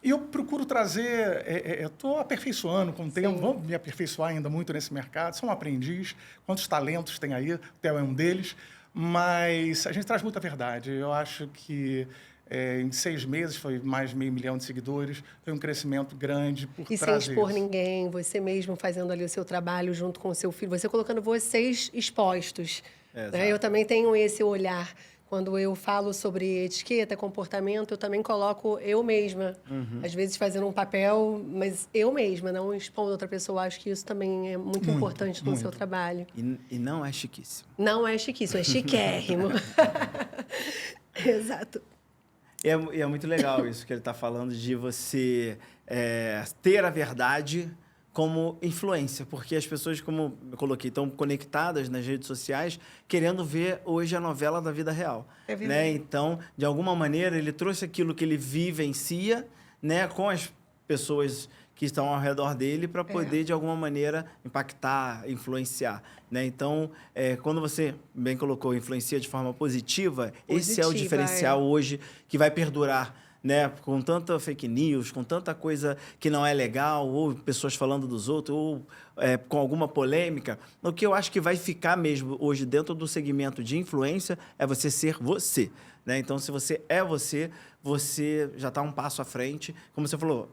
E eu procuro trazer, eu estou aperfeiçoando com o tempo, vou me aperfeiçoar ainda muito nesse mercado, sou um aprendiz, quantos talentos tem aí, o Theo é um deles, mas a gente traz muita verdade. Eu acho que em 6 meses foi mais de 500 mil de seguidores, foi um crescimento grande por E sem expor ninguém, você mesmo fazendo ali o seu trabalho junto com o seu filho, você colocando vocês expostos. Né? Eu também tenho esse olhar. Quando eu falo sobre etiqueta, comportamento, eu também coloco eu mesma. Às vezes fazendo um papel, mas eu mesma, não expondo outra pessoa. Acho que isso também é muito importante no seu trabalho. E não é chiquíssimo. Não é chiquíssimo, é chiquérrimo. Exato. E é muito legal isso que ele está falando, de você ter a verdade como influência, porque as pessoas, como eu coloquei, estão conectadas nas redes sociais, querendo ver hoje a novela da vida real. É verdade. Né? Então, de alguma maneira, ele trouxe aquilo que ele vivencia, né, com as pessoas que estão ao redor dele, para poder, de alguma maneira, impactar, influenciar. Né? Então, quando você bem colocou, influencia de forma positiva, esse é o diferencial hoje que vai perdurar. Né? Com tanta fake news, com tanta coisa que não é legal, ou pessoas falando dos outros, ou com alguma polêmica, o que eu acho que vai ficar mesmo hoje dentro do segmento de influência é você ser você. Né? Então, se você é você, você já está um passo à frente. Como você falou,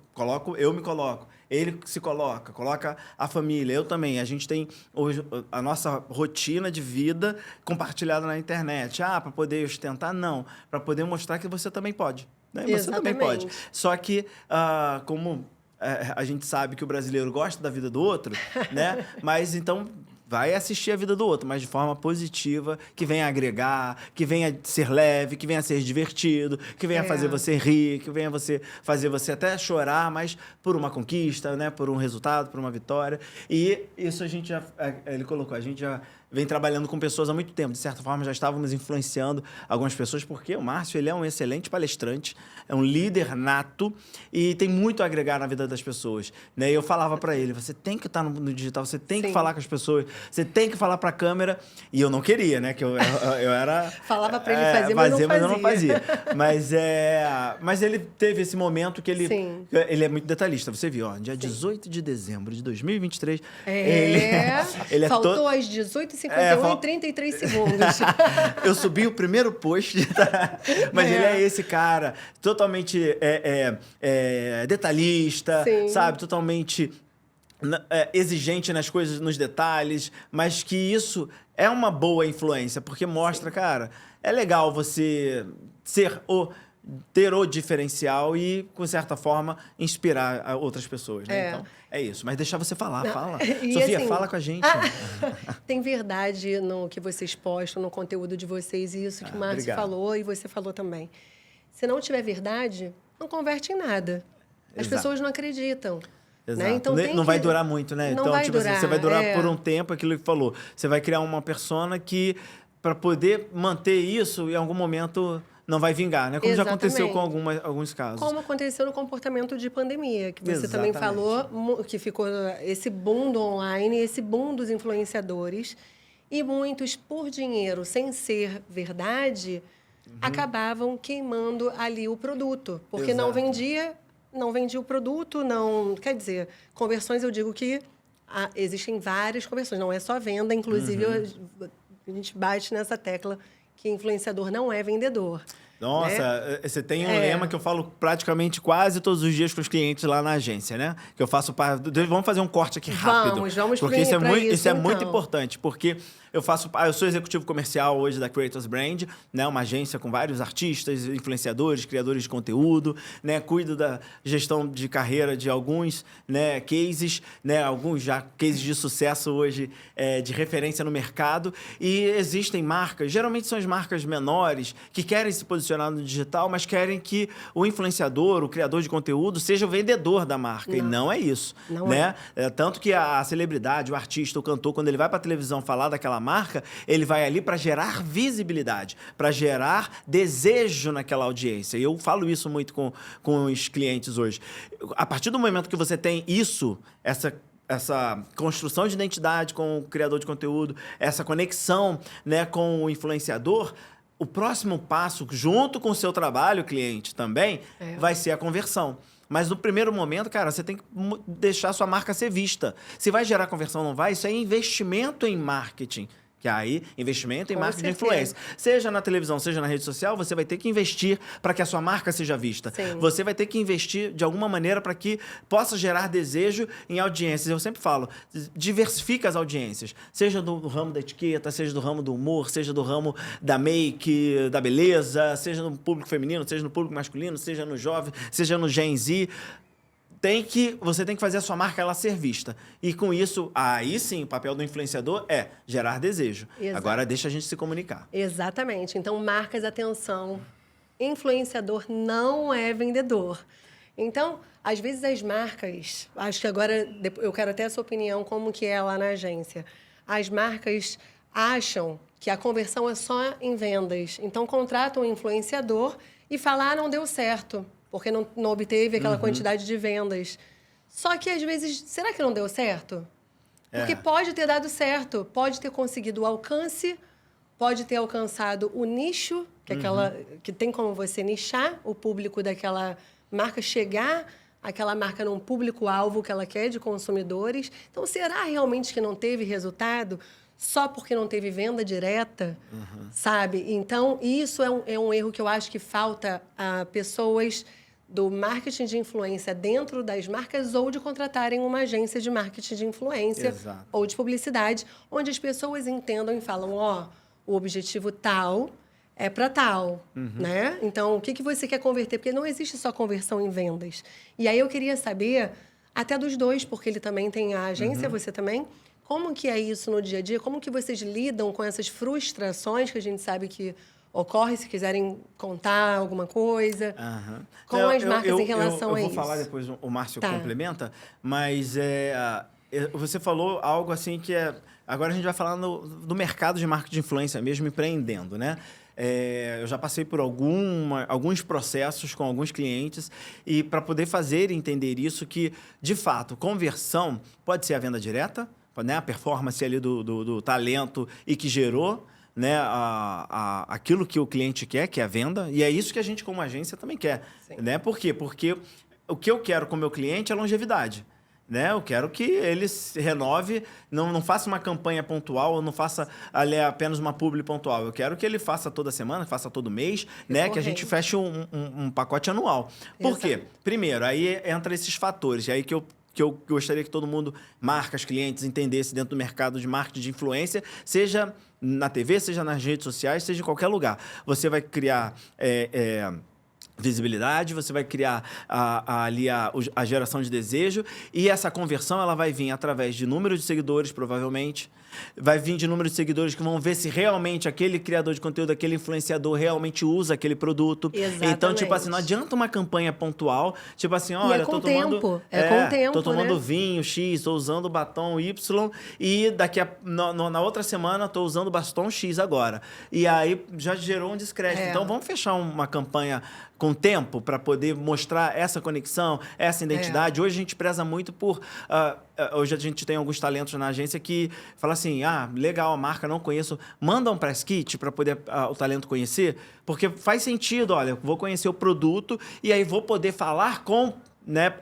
eu me coloco. Ele se coloca a família, eu também. A gente tem hoje a nossa rotina de vida compartilhada na internet. Para poder ostentar? Não. Para poder mostrar que você também pode. Né? Você também pode. Só que, como a gente sabe que o brasileiro gosta da vida do outro, né? Mas então vai assistir a vida do outro, mas de forma positiva, que venha agregar, que venha ser leve, que venha ser divertido, que venha fazer você rir, que venha fazer você até chorar, mas por uma conquista, né? Por um resultado, por uma vitória. E isso ele colocou, a gente já vem trabalhando com pessoas há muito tempo. De certa forma, já estávamos influenciando algumas pessoas, porque o Márcio, ele é um excelente palestrante, é um líder nato e tem muito a agregar na vida das pessoas. Né? E eu falava para ele, você tem que estar no digital, você tem que falar com as pessoas, você tem que falar para a câmera. E eu não queria, né? Que eu era... Falava para ele fazer, mas eu não fazia. Mas ele teve esse momento que ele é muito detalhista. Você viu, dia 18 de dezembro de 2023, ele faltou às 18h51 e 33 segundos. Eu subi o primeiro post, mas ele é esse cara totalmente detalhista, sabe? Totalmente exigente nas coisas, nos detalhes, mas que isso é uma boa influência, porque mostra, cara, é legal você ter o diferencial e, com certa forma, inspirar outras pessoas. Né? Então, é isso. Mas deixar você falar, fala. Sofia, assim, fala com a gente. Tem verdade no que vocês postam, no conteúdo de vocês, e isso que o Márcio falou e você falou também. Se não tiver verdade, não converte em nada. As pessoas não acreditam. Exato. Né? Então, não vai durar muito, né? Não então, vai durar, assim, você vai durar por um tempo, aquilo que falou. Você vai criar uma persona que, para poder manter isso, em algum momento não vai vingar, né? Como já aconteceu com alguns casos. Como aconteceu no comportamento de pandemia, que você também falou, que ficou esse boom do online, esse boom dos influenciadores, e muitos, por dinheiro, sem ser verdade, acabavam queimando ali o produto, porque não vendia o produto, não... Quer dizer, conversões, eu digo que existem várias conversões, não é só venda, inclusive a gente bate nessa tecla que influenciador não é vendedor. Nossa, né? Você tem um lema que eu falo praticamente quase todos os dias com os clientes lá na agência, né? Que eu faço Vamos fazer um corte aqui rápido. Vamos porque isso é muito importante, porque eu sou executivo comercial hoje da Creators Brand, né? Uma agência com vários artistas, influenciadores, criadores de conteúdo, né? Cuido da gestão de carreira de alguns, né, cases, né? Alguns já cases de sucesso hoje de referência no mercado. E existem marcas, geralmente são as marcas menores, que querem se posicionar no digital, mas querem que o influenciador, o criador de conteúdo, seja o vendedor da marca. E não é isso. Né? Tanto que a celebridade, o artista, o cantor, quando ele vai para a televisão falar daquela marca, ele vai ali para gerar visibilidade, para gerar desejo naquela audiência. E eu falo isso muito com os clientes hoje. A partir do momento que você tem isso, essa construção de identidade com o criador de conteúdo, essa conexão, né, com o influenciador, o próximo passo, junto com o seu trabalho, cliente, também, vai ser a conversão. Mas no primeiro momento, cara, você tem que deixar a sua marca ser vista. Se vai gerar conversão ou não vai, isso é investimento em marketing. Que aí, investimento em Com marketing de certeza. influência. Seja na televisão, seja na rede social, você vai ter que investir para que a sua marca seja vista. Sim. Você vai ter que investir de alguma maneira para que possa gerar desejo em audiências. Eu sempre falo, diversifica as audiências. Seja do ramo da etiqueta, seja do ramo do humor, seja do ramo da make, da beleza, seja no público feminino, seja no público masculino, seja no jovem, seja no Gen Z. Você tem que fazer a sua marca ela ser vista. E com isso, aí sim, o papel do influenciador é gerar desejo. Exato. Agora deixa a gente se comunicar. Exatamente. Então, marcas, atenção. Influenciador não é vendedor. Então, às vezes as marcas... Acho que agora eu quero até a sua opinião, como que é lá na agência. As marcas acham que a conversão é só em vendas. Então, contratam um influenciador e falam, não deu certo, porque não obteve aquela quantidade de vendas. Só que, às vezes, será que não deu certo? Porque pode ter dado certo, pode ter conseguido o alcance, pode ter alcançado o nicho, que, que tem como você nichar o público daquela marca, chegar aquela marca num público-alvo que ela quer de consumidores. Então, será realmente que não teve resultado só porque não teve venda direta, sabe? Então, isso é um erro que eu acho que falta a pessoas do marketing de influência dentro das marcas ou de contratarem uma agência de marketing de influência Exato. ou de publicidade, onde as pessoas entendam e falam, o objetivo tal é para tal, né? Então, o que você quer converter? Porque não existe só conversão em vendas. E aí eu queria saber, até dos dois, porque ele também tem a agência, você também, como que é isso no dia a dia? Como que vocês lidam com essas frustrações que a gente sabe que ocorre, se quiserem contar alguma coisa? Com as marcas em relação a isso. Eu vou falar depois, o Márcio complementa, mas você falou algo assim que é... Agora a gente vai falar do mercado de marketing de influência mesmo, empreendendo, né? Eu já passei por alguns processos com alguns clientes e para poder fazer entender isso que, de fato, conversão pode ser a venda direta, né? A performance ali do talento e que gerou, né, aquilo que o cliente quer, que é a venda, e é isso que a gente, como agência, também quer. Né? Por quê? Porque o que eu quero com o meu cliente é longevidade. Né? Eu quero que ele se renove, não faça uma campanha pontual, ou não faça ali apenas uma publi pontual. Eu quero que ele faça toda semana, faça todo mês, né? Que a gente feche um pacote anual. Por quê? Primeiro, aí entra esses fatores, aí que eu gostaria que todo mundo, marcas, clientes, entendesse dentro do mercado de marketing de influência, seja na TV, seja nas redes sociais, seja em qualquer lugar. Você vai criar visibilidade, você vai criar ali a geração de desejo e essa conversão ela vai vir através de número de seguidores, provavelmente. Vai vir de número de seguidores que vão ver se realmente aquele criador de conteúdo, aquele influenciador realmente usa aquele produto. Exatamente. Então, tipo assim, não adianta uma campanha pontual, tipo assim, olha, com o tempo. Com o tempo, tô tomando né? vinho X, tô usando batom Y e na outra semana tô usando batom X agora. E aí já gerou um descrédito. Então, vamos fechar uma campanha com tempo para poder mostrar essa conexão, essa identidade. Hoje a gente preza muito por... hoje a gente tem alguns talentos na agência que falam assim, legal, a marca, não conheço, manda um press kit para poder o talento conhecer, porque faz sentido, olha, eu vou conhecer o produto e aí vou poder falar com... né,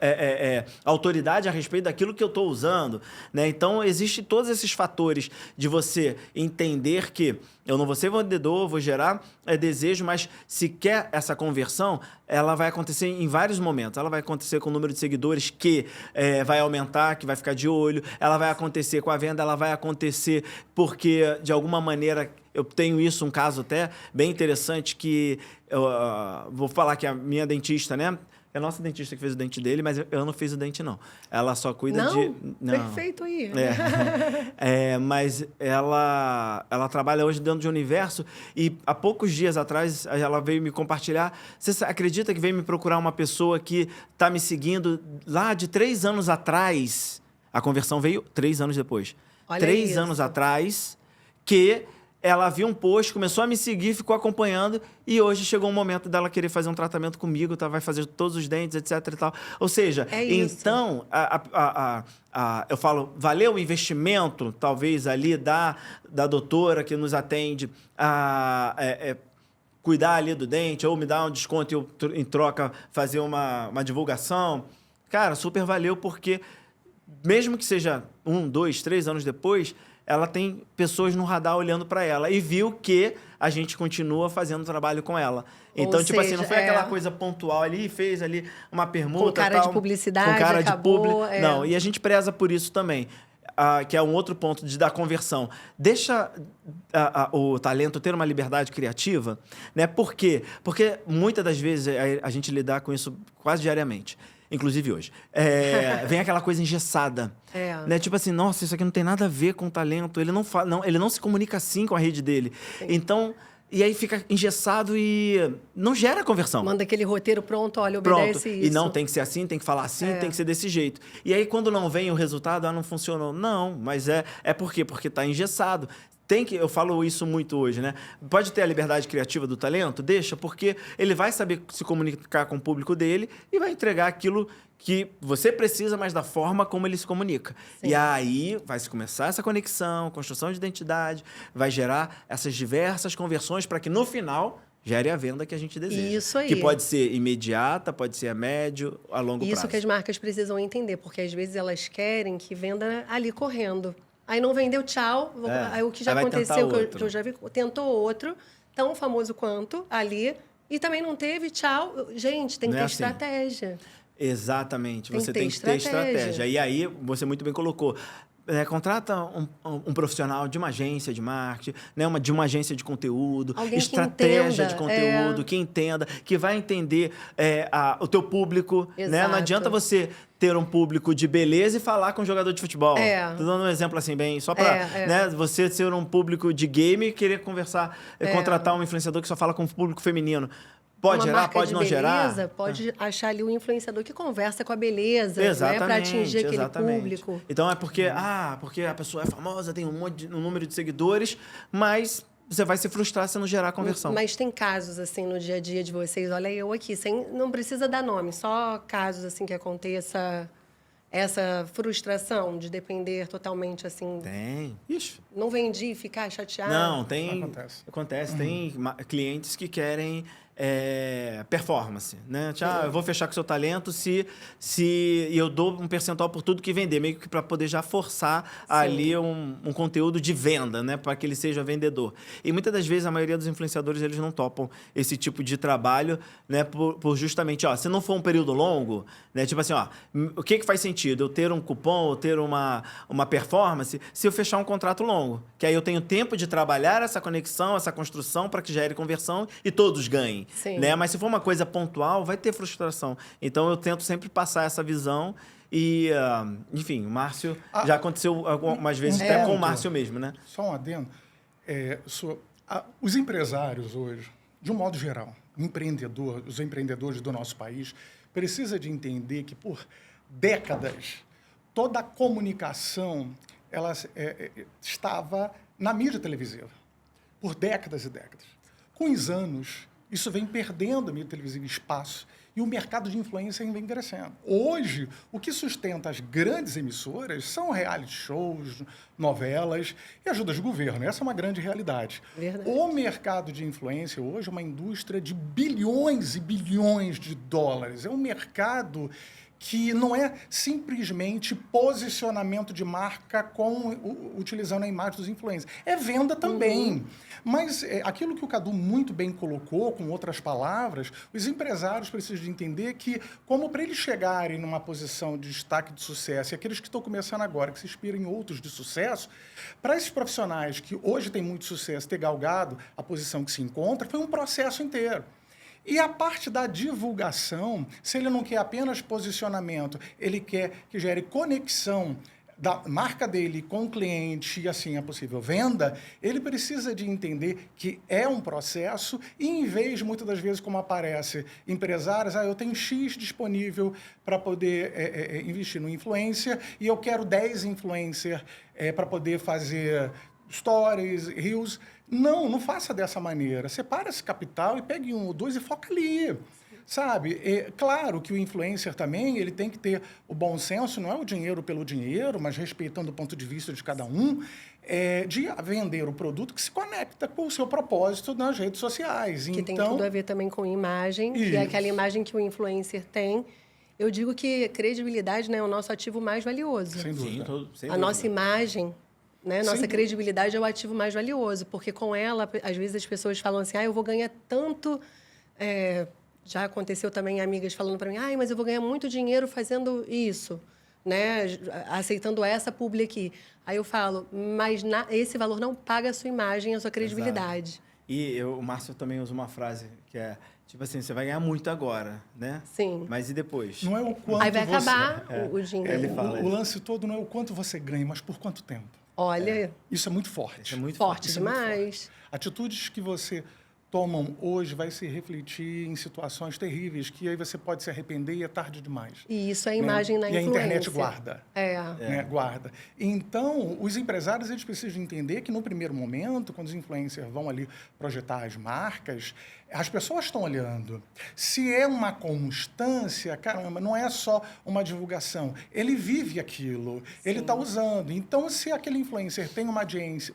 autoridade a respeito daquilo que eu estou usando, né? Então, existem todos esses fatores de você entender que eu não vou ser vendedor, vou gerar desejo, mas se quer essa conversão, ela vai acontecer em vários momentos. Ela vai acontecer com o número de seguidores que vai aumentar, que vai ficar de olho. Ela vai acontecer com a venda, ela vai acontecer porque, de alguma maneira... Eu tenho isso, um caso até bem interessante que... vou falar que a minha dentista, né? É a nossa dentista que fez o dente dele, mas eu não fiz o dente, não. Ela só cuida de... Não, perfeito aí. Mas ela trabalha hoje dentro de um universo e há poucos dias atrás ela veio me compartilhar. Você acredita que veio me procurar uma pessoa que está me seguindo lá de 3 anos atrás? A conversão veio 3 anos depois. Olha 3 isso. anos atrás que... Ela viu um post, começou a me seguir, ficou acompanhando e hoje chegou um momento dela querer fazer um tratamento comigo, vai fazer todos os dentes, etc e tal. Ou seja, então, eu falo, valeu o investimento, talvez, ali da doutora que nos atende, cuidar ali do dente, ou me dar um desconto e eu, em troca, fazer uma divulgação. Cara, super valeu, porque mesmo que seja 1, 2, 3 anos depois... ela tem pessoas no radar olhando para ela e viu que a gente continua fazendo trabalho com ela. Então, tipo assim, não foi aquela coisa pontual ali, fez ali uma permuta, com cara tal, de publicidade, com cara acabou, de publi. Não, e a gente preza por isso também. Que é um outro ponto da conversão. Deixa o talento ter uma liberdade criativa, né? Por quê? Porque muitas das vezes a gente lidar com isso quase diariamente. Inclusive hoje. Vem aquela coisa engessada. Né? Tipo assim, nossa, isso aqui não tem nada a ver com o talento. Ele não se comunica assim com a rede dele. Sim. Então... E aí fica engessado e não gera conversão. Manda aquele roteiro pronto, olha, obedece isso. E não, tem que ser assim, tem que falar assim, tem que ser desse jeito. E aí, quando não vem o resultado, não funcionou. Não, mas é por quê? Porque está engessado. Eu falo isso muito hoje, né? Pode ter a liberdade criativa do talento? Deixa, porque ele vai saber se comunicar com o público dele e vai entregar aquilo que você precisa, mas da forma como ele se comunica. Sim. E aí vai se começar essa conexão, construção de identidade, vai gerar essas diversas conversões para que, no final, gere a venda que a gente deseja. Isso aí. Que pode ser imediata, pode ser a médio, a longo prazo. Isso que as marcas precisam entender, porque às vezes elas querem que venda ali correndo. Aí não vendeu, tchau. Aí o que já aconteceu, que eu já vi, tentou outro, tão famoso quanto, ali, e também não teve, tchau. Gente, tem que ter estratégia. Exatamente. Você tem que ter estratégia. E aí, você muito bem colocou. Contrata um profissional de uma agência de marketing, né? de uma agência de conteúdo, alguém estratégia de conteúdo, que entenda, que vai entender o teu público. Né? Não adianta você ter um público de beleza e falar com um jogador de futebol. Estou dando um exemplo assim, bem, só para né? você ser um público de game e querer conversar, contratar um influenciador que só fala com o público feminino. Pode gerar, pode não gerar. Pode achar ali um influenciador que conversa com a beleza, né, para atingir aquele público. Então é porque a pessoa é famosa, tem um número de seguidores, mas você vai se frustrar se não gerar conversão. Mas tem casos assim no dia a dia de vocês, olha eu aqui, não precisa dar nome, só casos assim que aconteça essa frustração de depender totalmente assim. Tem. Ixi. Não vendi, ficar chateado. Não, tem. Acontece. Tem clientes que querem performance, né? Eu vou fechar com o seu talento se eu dou um percentual por tudo que vender, meio que para poder já forçar ali um conteúdo de venda, né? Para que ele seja vendedor. E muitas das vezes a maioria dos influenciadores eles não topam esse tipo de trabalho, né? Por justamente, se não for um período longo, né? Tipo assim, o que faz sentido? Eu ter um cupom ou ter uma performance se eu fechar um contrato longo, que aí eu tenho tempo de trabalhar essa conexão, essa construção para que gere conversão e todos ganhem. Né? Mas se for uma coisa pontual, vai ter frustração. Então, eu tento sempre passar essa visão e, enfim, o Márcio... já aconteceu algumas vezes até com o Márcio mesmo, né? Só um adendo. Os empresários hoje, de um modo geral, os empreendedores do nosso país, precisam de entender que, por décadas, toda a comunicação ela, estava na mídia televisiva. Por décadas e décadas. Com os anos... Isso vem perdendo a mídia televisiva espaço e o mercado de influência vem crescendo. Hoje, o que sustenta as grandes emissoras são reality shows, novelas e ajudas do governo. Essa é uma grande realidade. Verdade. O mercado de influência hoje é uma indústria de bilhões e bilhões de dólares. É um mercado que não é simplesmente posicionamento de marca utilizando a imagem dos influencers. É venda também. Mas aquilo que o Cadu muito bem colocou, com outras palavras, os empresários precisam de entender que, como para eles chegarem numa posição de destaque de sucesso, e aqueles que estão começando agora, que se inspiram em outros de sucesso, para esses profissionais que hoje têm muito sucesso ter galgado a posição que se encontra, foi um processo inteiro. E a parte da divulgação, se ele não quer apenas posicionamento, ele quer que gere conexão da marca dele com o cliente e, assim, é possível venda, ele precisa de entender que é um processo e, em vez, muitas das vezes, como aparece empresários, eu tenho X disponível para poder investir no influencer e eu quero 10 influencers para poder fazer stories, reels. Não faça dessa maneira. Separa esse capital e pegue 1 ou 2 e foca ali. Sabe? Claro que o influencer também ele tem que ter o bom senso, não é o dinheiro pelo dinheiro, mas respeitando o ponto de vista de cada um, de vender o produto que se conecta com o seu propósito nas redes sociais. Que tem tudo a ver também com imagem, que é aquela imagem que o influencer tem. Eu digo que credibilidade, né, é o nosso ativo mais valioso. Sem dúvida. A nossa imagem né? Nossa credibilidade é o ativo mais valioso, porque com ela, às vezes as pessoas falam assim, eu vou ganhar tanto... já aconteceu também amigas falando para mim, mas eu vou ganhar muito dinheiro fazendo isso, né? Aceitando essa publi aqui. Aí eu falo, mas esse valor não paga a sua imagem, a sua credibilidade. Exato. E o Márcio também usa uma frase que é, tipo assim, você vai ganhar muito agora, né? Sim. Mas e depois? Não é o quanto Aí vai acabar o dinheiro. Ele fala o lance todo não é o quanto você ganha, mas por quanto tempo. Olha... Isso é muito forte. Isso é muito forte Isso é muito demais. forte. Atitudes que você tomam hoje vai se refletir em situações terríveis que aí você pode se arrepender e é tarde demais. E isso é a imagem na influência. E a internet guarda. É. Guarda. Então, os empresários eles precisam entender que no primeiro momento, quando os influencers vão ali projetar as marcas, as pessoas estão olhando. Se é uma constância, caramba, não é só uma divulgação. Ele vive aquilo, ele está usando. Então, se aquele influencer tem uma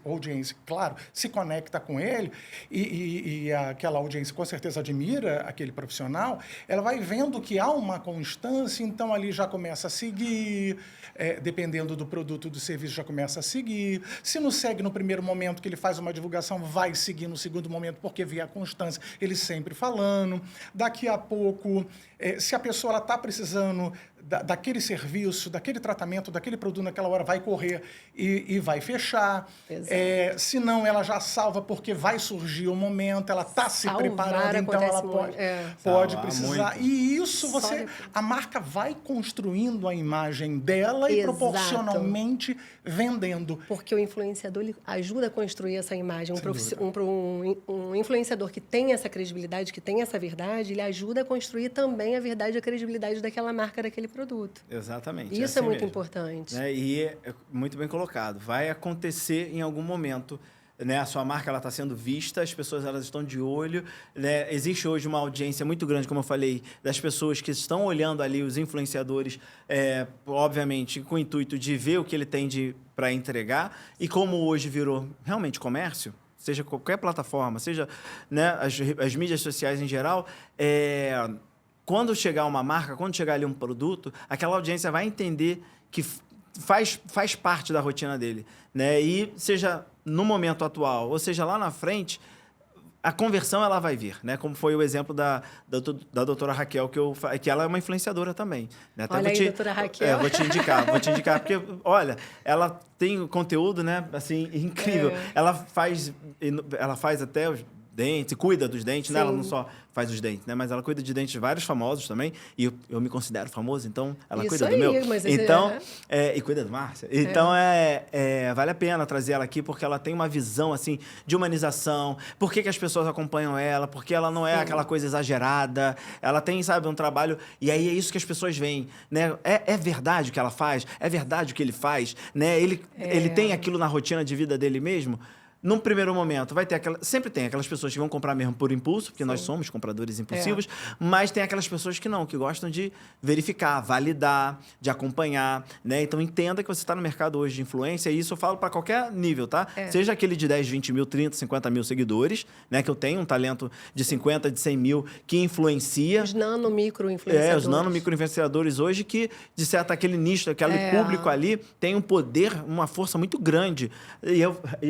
audiência, claro, se conecta com ele e aquela audiência com certeza admira aquele profissional, ela vai vendo que há uma constância, então ali já começa a seguir, dependendo do produto, do serviço, já começa a seguir. Se não segue no primeiro momento que ele faz uma divulgação, vai seguir no segundo momento, porque vê a constância, ele sempre falando. Daqui a pouco, se a pessoa está precisando daquele serviço, daquele tratamento, daquele produto naquela hora, vai correr e vai fechar. Se não, ela já salva porque vai surgir o momento, ela está se preparando, então ela pode precisar. Muito. E isso a marca vai construindo a imagem dela e proporcionalmente vendendo. Porque o influenciador ele ajuda a construir essa imagem. Um influenciador que tem essa credibilidade, que tem essa verdade, ele ajuda a construir também a verdade e a credibilidade daquela marca, daquele produto. Exatamente. Isso assim é muito mesmo. importante. E é muito bem colocado. Vai acontecer em algum momento, né? A sua marca está sendo vista, as pessoas elas estão de olho, né? Existe hoje uma audiência muito grande, como eu falei, das pessoas que estão olhando ali os influenciadores, obviamente, com o intuito de ver o que ele tem para entregar. E como hoje virou realmente comércio, seja qualquer plataforma, seja, né, as mídias sociais em geral, quando chegar uma marca, quando chegar ali um produto, aquela audiência vai entender que faz parte da rotina dele, né? E seja no momento atual, ou seja lá na frente, a conversão ela vai vir, né? Como foi o exemplo da doutora Raquel, que ela é uma influenciadora também. Né? Até olha aí, doutora Raquel. Vou te indicar, porque, olha, ela tem conteúdo, né? Assim, incrível. Ela faz até os dentes, cuida dos dentes, né? Ela não só faz os dentes, né? Mas ela cuida de dentes de vários famosos também. E eu me considero famoso, então ela isso cuida aí, do meu. Mas então, e cuida do Márcio. Então, vale a pena trazer ela aqui, porque ela tem uma visão, assim, de humanização. Por que as pessoas acompanham ela? Porque ela não é aquela coisa exagerada. Ela tem, sabe, um trabalho... E aí é isso que as pessoas veem, né? É verdade o que ela faz? É verdade o que ele faz? Né? Ele tem aquilo na rotina de vida dele mesmo? Num primeiro momento, sempre tem aquelas pessoas que vão comprar mesmo por impulso, porque nós somos compradores impulsivos, mas tem aquelas pessoas que não, que gostam de verificar, validar, de acompanhar, né? Então, entenda que você está no mercado hoje de influência, e isso eu falo para qualquer nível, tá? Seja aquele de 10, 20 mil, 30, 50 mil seguidores, né? Que eu tenho um talento de 50, de 100 mil que influencia. Os nano-micro-influenciadores. Os nano-micro-influenciadores hoje que, de certo, aquele nicho, aquele público ali, tem um poder, uma força muito grande. E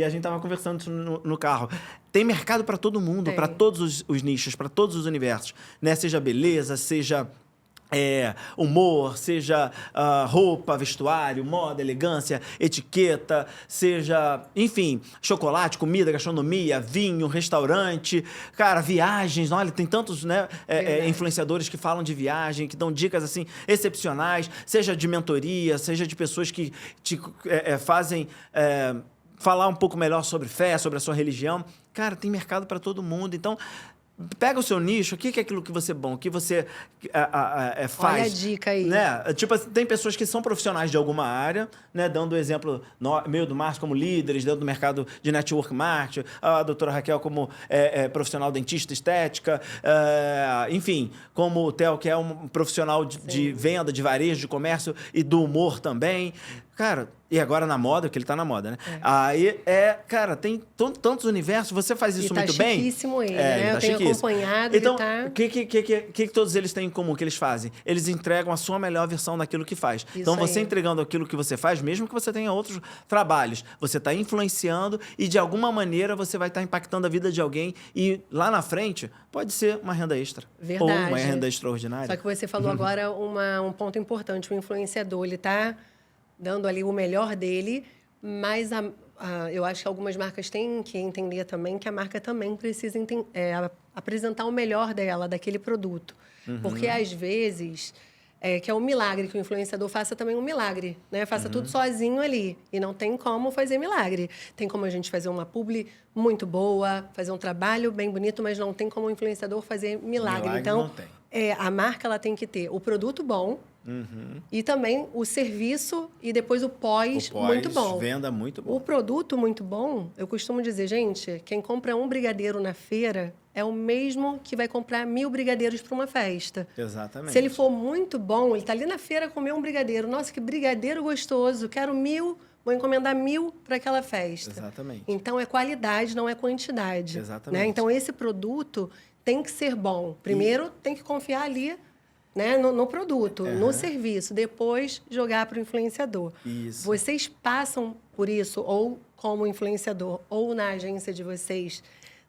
a gente estava conversando no carro. Tem mercado para todo mundo, para todos os nichos, para todos os universos, né? Seja beleza, seja humor, seja roupa, vestuário, moda, elegância, etiqueta, seja, enfim, chocolate, comida, gastronomia, vinho, restaurante, cara, viagens. Olha, tem tantos, né, influenciadores que falam de viagem, que dão dicas assim excepcionais, seja de mentoria, seja de pessoas que te fazem falar um pouco melhor sobre fé, sobre a sua religião. Cara, tem mercado para todo mundo. Então, pega o seu nicho, o que é aquilo que você é bom, o que você faz. Olha a dica aí. Né? Tipo, tem pessoas que são profissionais de alguma área, né? Dando o exemplo meio do Márcio como líderes dentro do mercado de network marketing, a doutora Raquel como profissional dentista estética, enfim, como o Theo, que é um profissional de venda, de varejo, de comércio e do humor também. Cara, e agora na moda, porque ele tá na moda, né? Aí, cara, tem tantos universos, você faz isso muito bem. Chiquíssimo ele, né? Eu tenho acompanhado, então, tá... o que todos eles têm em comum, que eles fazem? Eles entregam a sua melhor versão daquilo que faz. Isso então, você aí. entregando aquilo que você faz, mesmo que você tenha outros trabalhos, você está influenciando e, de alguma maneira, você vai estar impactando a vida de alguém e, lá na frente, pode ser uma renda extra. Verdade. Ou uma renda extraordinária. Só que você falou agora um ponto importante. O influenciador, ele está dando ali o melhor dele, mas eu acho que algumas marcas têm que entender também que a marca também precisa apresentar o melhor dela, daquele produto. Porque, às vezes, que é um milagre que o influenciador faça também um milagre, né? Faça tudo sozinho ali. E não tem como fazer milagre. Tem como a gente fazer uma publi muito boa, fazer um trabalho bem bonito, mas não tem como o influenciador fazer milagre. Então, não tem. A marca ela tem que ter o produto bom, e também o serviço e depois o pós muito bom. Venda muito bom. O produto muito bom, eu costumo dizer, gente, quem compra um brigadeiro na feira é o mesmo que vai comprar 1000 brigadeiros para uma festa. Exatamente. Se ele for muito bom, ele está ali na feira, comeu um brigadeiro. Nossa, que brigadeiro gostoso, quero 1000, vou encomendar 1000 para aquela festa. Exatamente. Então, é qualidade, não é quantidade. Exatamente. Né? Então, esse produto tem que ser bom. Primeiro, tem que confiar ali, né, no produto, no serviço. Depois, jogar para o influenciador. Isso. Vocês passam por isso, ou como influenciador, ou na agência de vocês,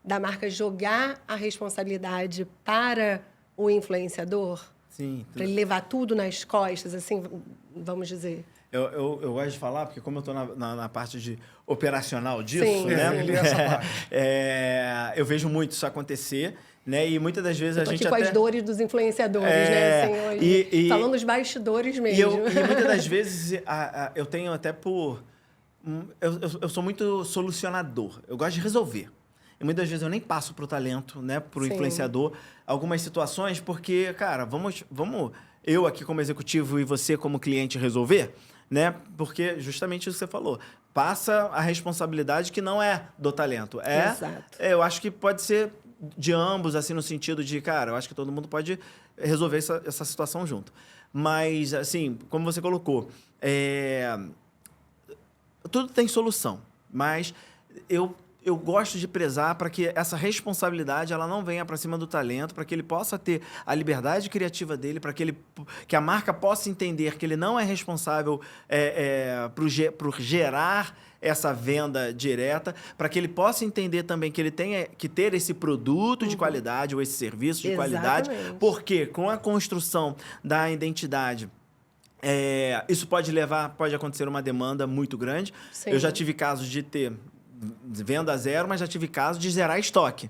da marca jogar a responsabilidade para o influenciador? Sim. Para ele levar tudo nas costas, assim, vamos dizer. Eu gosto de falar, porque como eu estou na parte de operacional disso, Sim, né? Ele é essa parte. Eu vejo muito isso acontecer, né? E muitas das vezes Eu tô a gente aqui com até... as dores dos influenciadores, né? Assim, hoje, falando dos bastidores mesmo. E muitas das vezes eu tenho até por... Eu sou muito solucionador. Eu gosto de resolver. E muitas vezes eu nem passo para o talento, né? Para o influenciador, algumas situações, porque, cara, vamos eu aqui como executivo e você como cliente resolver, né? Porque justamente isso que você falou. Passa a responsabilidade que não é do talento. Exato. Eu acho que pode ser de ambos, assim, no sentido de, cara, eu acho que todo mundo pode resolver essa situação junto. Mas, assim, como você colocou, tudo tem solução, mas eu gosto de prezar para que essa responsabilidade ela não venha para cima do talento, para que ele possa ter a liberdade criativa dele, para que a marca possa entender que ele não é responsável por gerar essa venda direta, para que ele possa entender também que ele tem que ter esse produto de qualidade ou esse serviço de qualidade, porque com a construção da identidade, isso pode acontecer uma demanda muito grande. Sim. Eu já tive casos de ter venda zero, mas já tive caso de zerar estoque.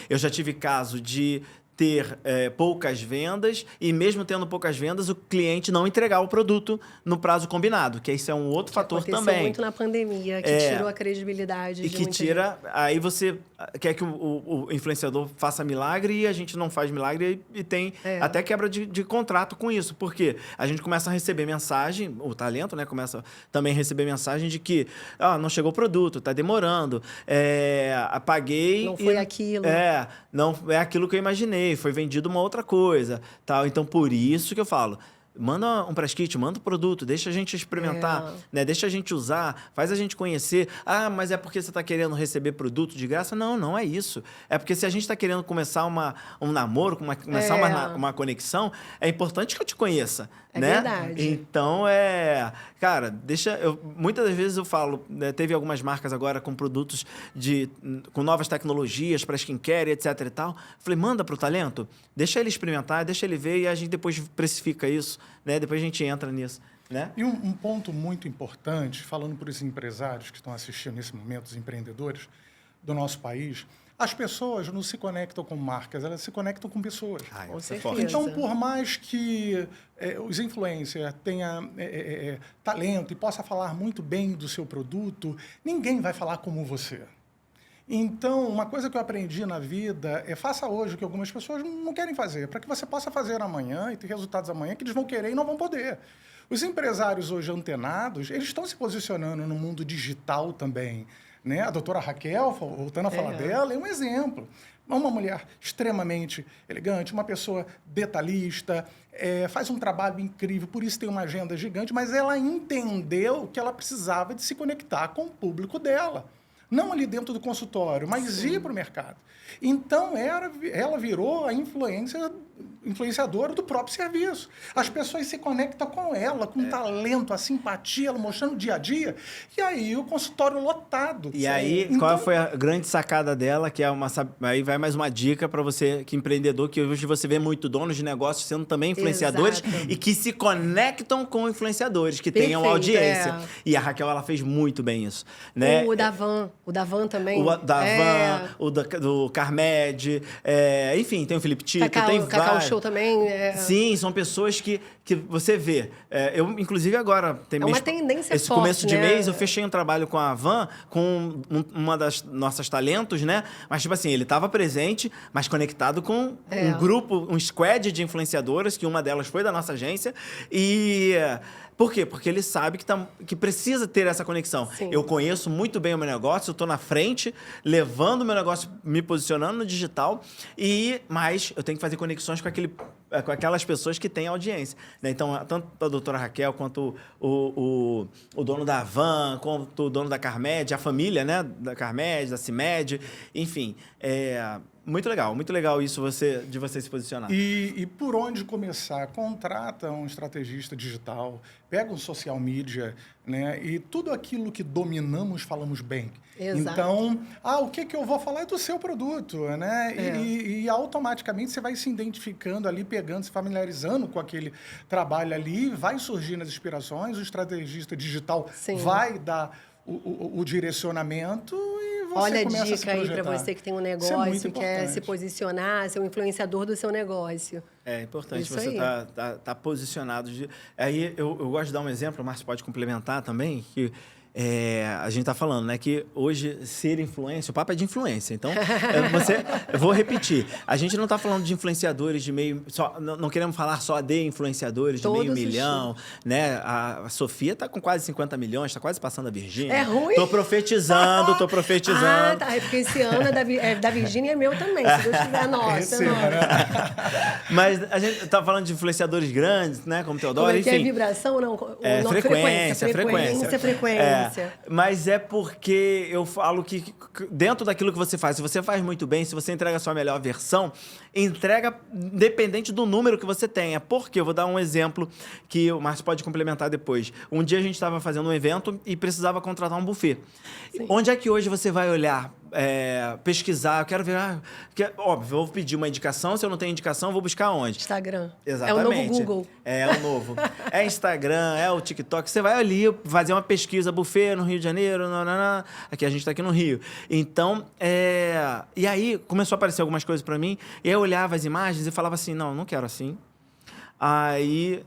Eu já tive caso de ter poucas vendas e mesmo tendo poucas vendas, o cliente não entregar o produto no prazo combinado, que esse é um outro fator também. Aconteceu muito na pandemia, que tirou a credibilidade de que tira... Aí você quer que o influenciador faça milagre e a gente não faz milagre e tem até quebra de contrato com isso, porque a gente começa a receber mensagem, o talento, né, começa também a receber mensagem de que não chegou o produto, está demorando, paguei... Não foi aquilo. Não é aquilo que eu imaginei, foi vendido uma outra coisa, tal. Então, por isso que eu falo, manda um press kit, manda o produto, deixa a gente experimentar, né? Deixa a gente usar, faz a gente conhecer. Mas é porque você está querendo receber produto de graça? Não, não é isso. É porque se a gente está querendo começar um namoro, começar uma conexão, é importante que eu te conheça, né? Verdade. Então, cara, muitas das vezes eu falo, né, teve algumas marcas agora com produtos com novas tecnologias para skincare, etc e tal. Falei, manda para o talento, deixa ele experimentar, deixa ele ver e a gente depois precifica isso, né? Depois a gente entra nisso, né? E um ponto muito importante, falando para os empresários que estão assistindo nesse momento, os empreendedores do nosso país, as pessoas não se conectam com marcas, elas se conectam com pessoas. Com certeza. Então, por mais que os influencers tenham talento e possa falar muito bem do seu produto, ninguém vai falar como você. Então, uma coisa que eu aprendi na vida faça hoje o que algumas pessoas não querem fazer, para que você possa fazer amanhã e ter resultados amanhã que eles vão querer e não vão poder. Os empresários hoje antenados, eles estão se posicionando no mundo digital também. né? A doutora Raquel, voltando a falar dela, é um exemplo. Uma mulher extremamente elegante, uma pessoa detalhista, faz um trabalho incrível, por isso tem uma agenda gigante, mas ela entendeu que ela precisava de se conectar com o público dela. Não ali dentro do consultório, mas ir para o mercado. Então, ela virou a influenciadora do próprio serviço. As pessoas se conectam com ela, com talento, a simpatia, ela mostrando o dia a dia, e aí o consultório lotado. E aí, então, qual foi a grande sacada dela, que é aí vai mais uma dica para você, que empreendedor, que hoje você vê muito donos de negócios sendo também influenciadores. Exato. E que se conectam com influenciadores, que tenham audiência. E a Raquel, ela fez muito bem isso. Né? O Davan também. O Davan, o do Carmed, enfim, tem o Felipe Tito, tem vários. Cacau Show também. Sim, são pessoas que você vê. Eu, inclusive, agora... uma tendência esse forte, começo de mês, eu fechei um trabalho com a Van, com uma das nossas talentos, né? Mas, tipo assim, ele estava presente, mas conectado com um grupo, um squad de influenciadoras, que uma delas foi da nossa agência. E... Por quê? Porque ele sabe que precisa ter essa conexão. Sim. Eu conheço muito bem o meu negócio, eu estou na frente, levando o meu negócio, me posicionando no digital, mas eu tenho que fazer conexões com aquelas pessoas que têm audiência. Né? Então, tanto a doutora Raquel, quanto o dono da Van, quanto o dono da Carmed, a família, né? Da Carmed, da CIMED, enfim... Muito legal isso de você se posicionar. E por onde começar? Contrata um estrategista digital, pega um social media, né? E tudo aquilo que dominamos, falamos bem. Exato. Então, o que eu vou falar é do seu produto, né? E automaticamente você vai se identificando ali, pegando, se familiarizando com aquele trabalho ali, vai surgindo as inspirações, o estrategista digital vai dar o direcionamento e olha a dica aí para você que tem um negócio, quer se posicionar, ser um influenciador do seu negócio. É importante você tá posicionado. Aí eu gosto de dar um exemplo, o Márcio pode complementar também, que a gente está falando, né, que hoje ser influência, o papo é de influência. Então, eu vou repetir. A gente não está falando de influenciadores de meio... Não queremos falar só de influenciadores de meio milhão. Né? A Sofia está com quase 50 milhões, está quase passando a Virgínia. É ruim? Tô profetizando. Tá. É porque esse ano da Virgínia é meu também, se Deus quiser. Nossa. Mas a gente está falando de influenciadores grandes, né, como Teodoro, como enfim. É vibração, não? Frequência. Mas é porque eu falo que dentro daquilo que você faz, se você faz muito bem, se você entrega a sua melhor versão, entrega independente do número que você tenha. Porque eu vou dar um exemplo que o Márcio pode complementar depois. Um dia a gente estava fazendo um evento e precisava contratar um buffet. Sim. Onde é que hoje você vai olhar, pesquisar? Eu quero ver... óbvio, eu vou pedir uma indicação. Se eu não tenho indicação, eu vou buscar onde? Instagram. Exatamente. É o novo Google. É o novo. É Instagram, é o TikTok. Você vai ali fazer uma pesquisa, buffet no Rio de Janeiro, aqui a gente está aqui no Rio. Então, e aí começou a aparecer algumas coisas para mim, e eu olhava as imagens e falava assim, não quero assim. Aí,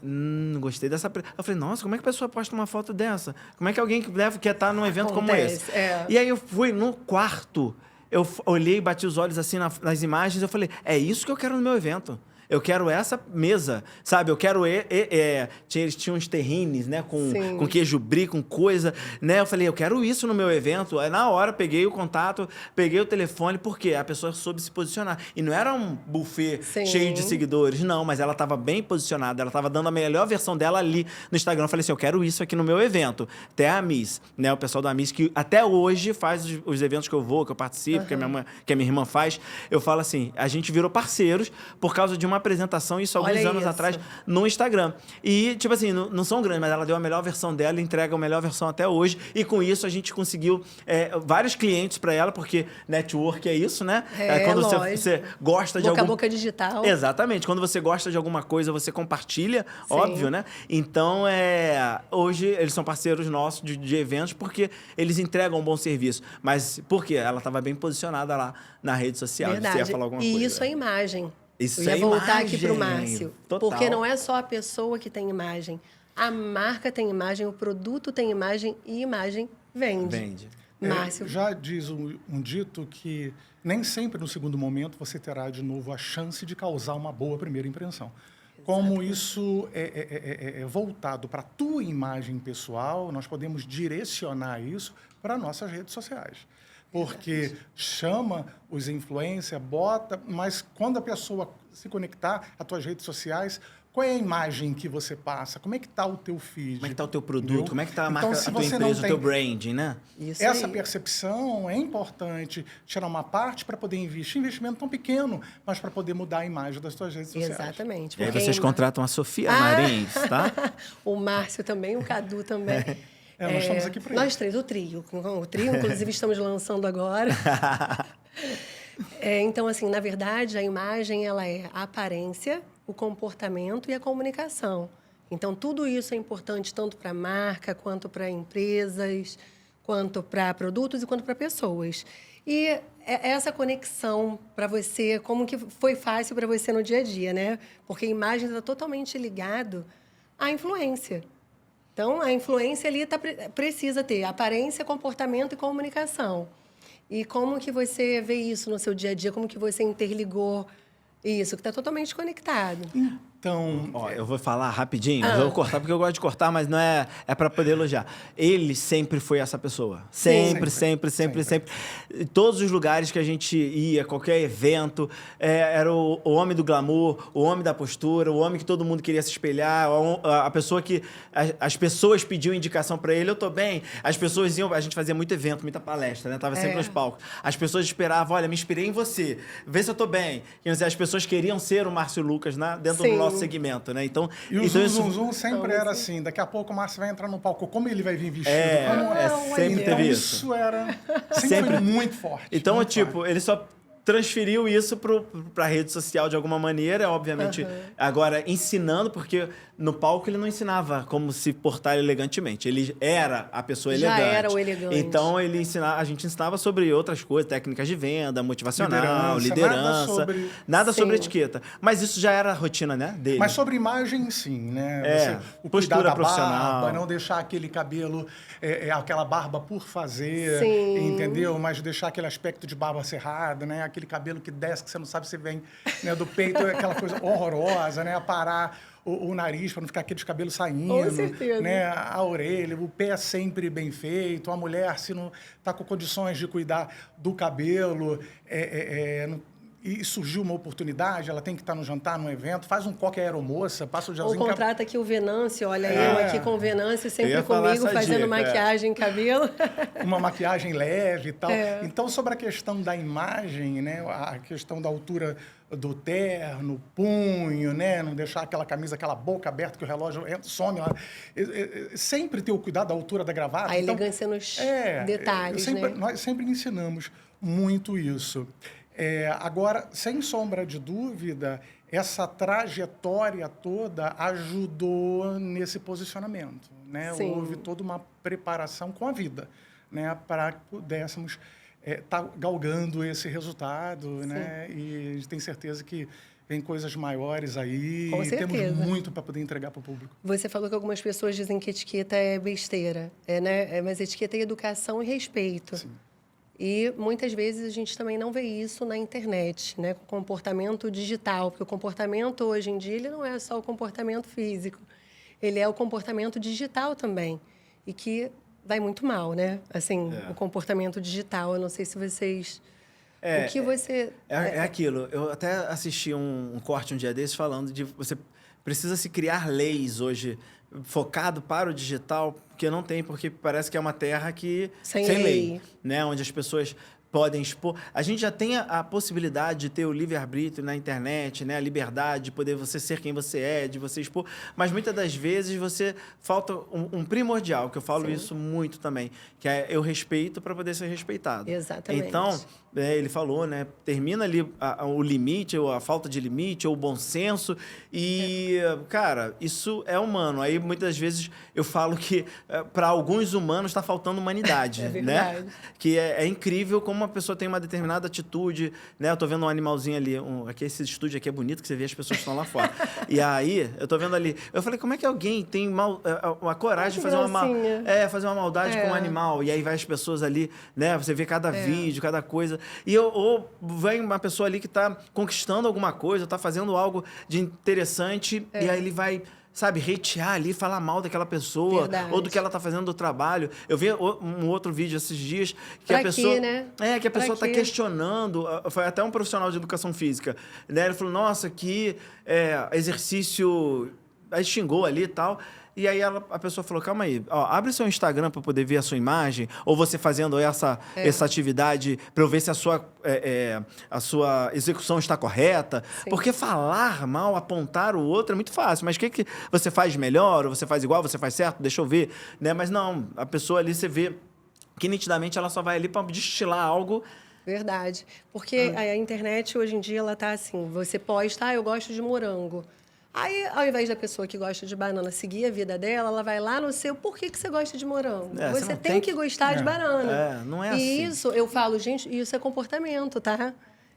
gostei dessa... Eu falei, nossa, como é que a pessoa posta uma foto dessa? Como é que alguém quer estar num evento como esse? E aí eu fui no quarto, eu olhei, bati os olhos assim nas imagens, eu falei, é isso que eu quero no meu evento. Eu quero essa mesa, sabe? Eu quero... Eles tinham uns terrines, né? Com queijo brie, com coisa, né? Eu falei, eu quero isso no meu evento. Aí, na hora, peguei o contato, peguei o telefone, porque a pessoa soube se posicionar. E não era um buffet cheio de seguidores, não. Mas ela estava bem posicionada, ela estava dando a melhor versão dela ali no Instagram. Eu falei assim, eu quero isso aqui no meu evento. Até a Miss, né? O pessoal da Miss, que até hoje faz os eventos que eu vou, que eu participo, que a minha irmã faz. Eu falo assim, a gente virou parceiros por causa de uma apresentação, isso alguns anos atrás, no Instagram. E, tipo assim, não são grandes, mas ela deu a melhor versão dela, entrega a melhor versão até hoje. E com isso a gente conseguiu vários clientes para ela, porque network é isso, né? Quando você gosta de boca a boca digital. Exatamente. Quando você gosta de alguma coisa, você compartilha, óbvio, né? Então, hoje eles são parceiros nossos de eventos porque eles entregam um bom serviço. Mas por quê? Ela estava bem posicionada lá na rede social. Verdade. Você ia falar alguma coisa. E isso é imagem. Isso eu ia voltar aqui para o imagem. Márcio. Total. Porque não é só a pessoa que tem imagem. A marca tem imagem, o produto tem imagem e imagem vende. Márcio. Já diz um dito que nem sempre no segundo momento você terá de novo a chance de causar uma boa primeira impressão. como isso é voltado para a tua imagem pessoal, nós podemos direcionar isso para nossas redes sociais. Porque chama os influencers, bota, mas quando a pessoa se conectar às tuas redes sociais, qual é a imagem que você passa? Como é que está o teu feed? Como é que está o teu produto? Entendeu? Como é que está a Então, marca, a tua empresa, o teu branding, né? Essa percepção é importante, tirar uma parte para poder investir. Investimento tão pequeno, mas para poder mudar a imagem das tuas redes sociais. Exatamente. E aí vocês contratam a Sofia Marins, tá? O Márcio também, o Cadu também. Nós estamos aqui para isso. Nós três, o trio. O trio, inclusive, estamos lançando agora. Então, assim, na verdade, a imagem ela é a aparência, o comportamento e a comunicação. Então, tudo isso é importante tanto para a marca, quanto para empresas, quanto para produtos e quanto para pessoas. E essa conexão para você, como que foi fácil para você no dia a dia, né? Porque a imagem está totalmente ligado à influência. Então, a influência ali precisa ter aparência, comportamento e comunicação. E como que você vê isso no seu dia a dia? Como que você interligou isso, que está totalmente conectado? Então... Ó, eu vou falar rapidinho, eu vou cortar porque eu gosto de cortar, mas não é para poder elogiar. Ele sempre foi essa pessoa. Sempre. Em todos os lugares que a gente ia, qualquer evento, era o homem do glamour, o homem da postura, o homem que todo mundo queria se espelhar, a pessoa que... As pessoas pediam indicação para ele, eu tô bem. As pessoas iam... A gente fazia muito evento, muita palestra, né? Tava sempre nos palcos. As pessoas esperavam, olha, me inspirei em você, vê se eu tô bem. Quer dizer, as pessoas queriam ser o Márcio Lucas, né? Dentro do nosso segmento, né? Então, e o Zum sempre era assim, daqui a pouco o Márcio vai entrar no palco, como ele vai vir vestido? Sempre teve isso. Isso era sempre foi muito forte. Então, muito tipo, forte. ele só transferiu isso para a rede social de alguma maneira, obviamente, agora ensinando, porque no palco ele não ensinava como se portar elegantemente, ele era a pessoa elegante. Já era o elegante. Então, a gente ensinava sobre outras coisas, técnicas de venda, motivacional, liderança, nada sobre etiqueta. Mas isso já era a rotina, né, dele. Mas sobre imagem, sim, né? O postura profissional. Barba, não deixar aquele cabelo, aquela barba por fazer, entendeu? Mas deixar aquele aspecto de barba cerrada, né? Aquele cabelo que desce, que você não sabe se vem, né, do peito, aquela coisa horrorosa, né? Aparar o nariz para não ficar aqueles cabelos saindo. Com certeza. Né? A orelha, o pé sempre bem feito. A mulher, se não está com condições de cuidar do cabelo, e surgiu uma oportunidade, ela tem que estar no jantar, num evento, faz um coque aeromoça, passa o gelzinho... Ou contrata aqui o Venâncio, olha, eu aqui com o Venâncio, sempre comigo, fazendo dica, maquiagem, cabelo. Uma maquiagem leve e tal. Então, sobre a questão da imagem, né, a questão da altura do terno, punho, né, não deixar aquela camisa, aquela boca aberta que o relógio some lá. Sempre ter o cuidado da altura da gravata. A elegância nos detalhes, né? Nós sempre ensinamos muito isso. Agora, sem sombra de dúvida, essa trajetória toda ajudou nesse posicionamento, né? Houve toda uma preparação com a vida, né? Para que pudéssemos estar galgando esse resultado, né? E a gente tem certeza que vem coisas maiores aí. Com certeza. Temos muito para poder entregar para o público. Você falou que algumas pessoas dizem que etiqueta é besteira, né? Mas etiqueta é educação e respeito. Sim. E muitas vezes a gente também não vê isso na internet, né? Com o comportamento digital, porque o comportamento hoje em dia ele não é só o comportamento físico, ele é o comportamento digital também, e que vai muito mal, né? Assim, o comportamento digital, eu não sei se vocês... o que você... É aquilo, eu até assisti um corte um dia desses falando de você precisa se criar leis hoje focado para o digital, porque não tem, porque parece que é uma terra que sem lei, né? Onde as pessoas podem expor. A gente já tem a possibilidade de ter o livre-arbítrio na internet, né? A liberdade de poder você ser quem você é, de você expor, mas muitas das vezes falta um primordial, que eu falo isso muito também, que é eu respeito para poder ser respeitado. Exatamente. Então, ele falou, né? Termina ali o limite, ou a falta de limite, ou o bom senso. E, cara, isso é humano. Aí, muitas vezes, eu falo que para alguns humanos está faltando humanidade, né? Que é incrível como uma pessoa tem uma determinada atitude, né? Eu tô vendo um animalzinho ali, aqui esse estúdio aqui é bonito, que você vê as pessoas que estão lá fora. E aí, eu tô vendo ali, eu falei, como é que alguém tem a coragem de fazer fazer uma maldade com um animal? E aí vai as pessoas ali, né? Você vê cada vídeo, cada coisa. Ou vem uma pessoa ali que está conquistando alguma coisa, está fazendo algo de interessante, e aí ele vai, sabe, hatear ali, falar mal daquela pessoa, Verdade. ou do que ela está fazendo do trabalho. Eu vi um outro vídeo esses dias que Pra a pessoa... quê, né? Que a pessoa está quê? questionando, foi até um profissional de educação física, né? Ele falou, nossa, que exercício... Aí xingou ali e tal... E aí a pessoa falou, calma aí, abre seu Instagram para poder ver a sua imagem, ou você fazendo essa atividade para eu ver se a sua execução está correta. Sim. Porque falar mal, apontar o outro é muito fácil. Mas o que você faz melhor, ou você faz igual, você faz certo, deixa eu ver. Né? Mas não, a pessoa ali você vê que nitidamente ela só vai ali para destilar algo. Verdade. Porque a internet hoje em dia ela tá assim, você posta, eu gosto de morango. Aí, ao invés da pessoa que gosta de banana seguir a vida dela, ela vai lá no seu, por que você gosta de morango? Você tem que gostar de banana. Não é e assim. Isso, eu falo, gente, isso é comportamento, tá?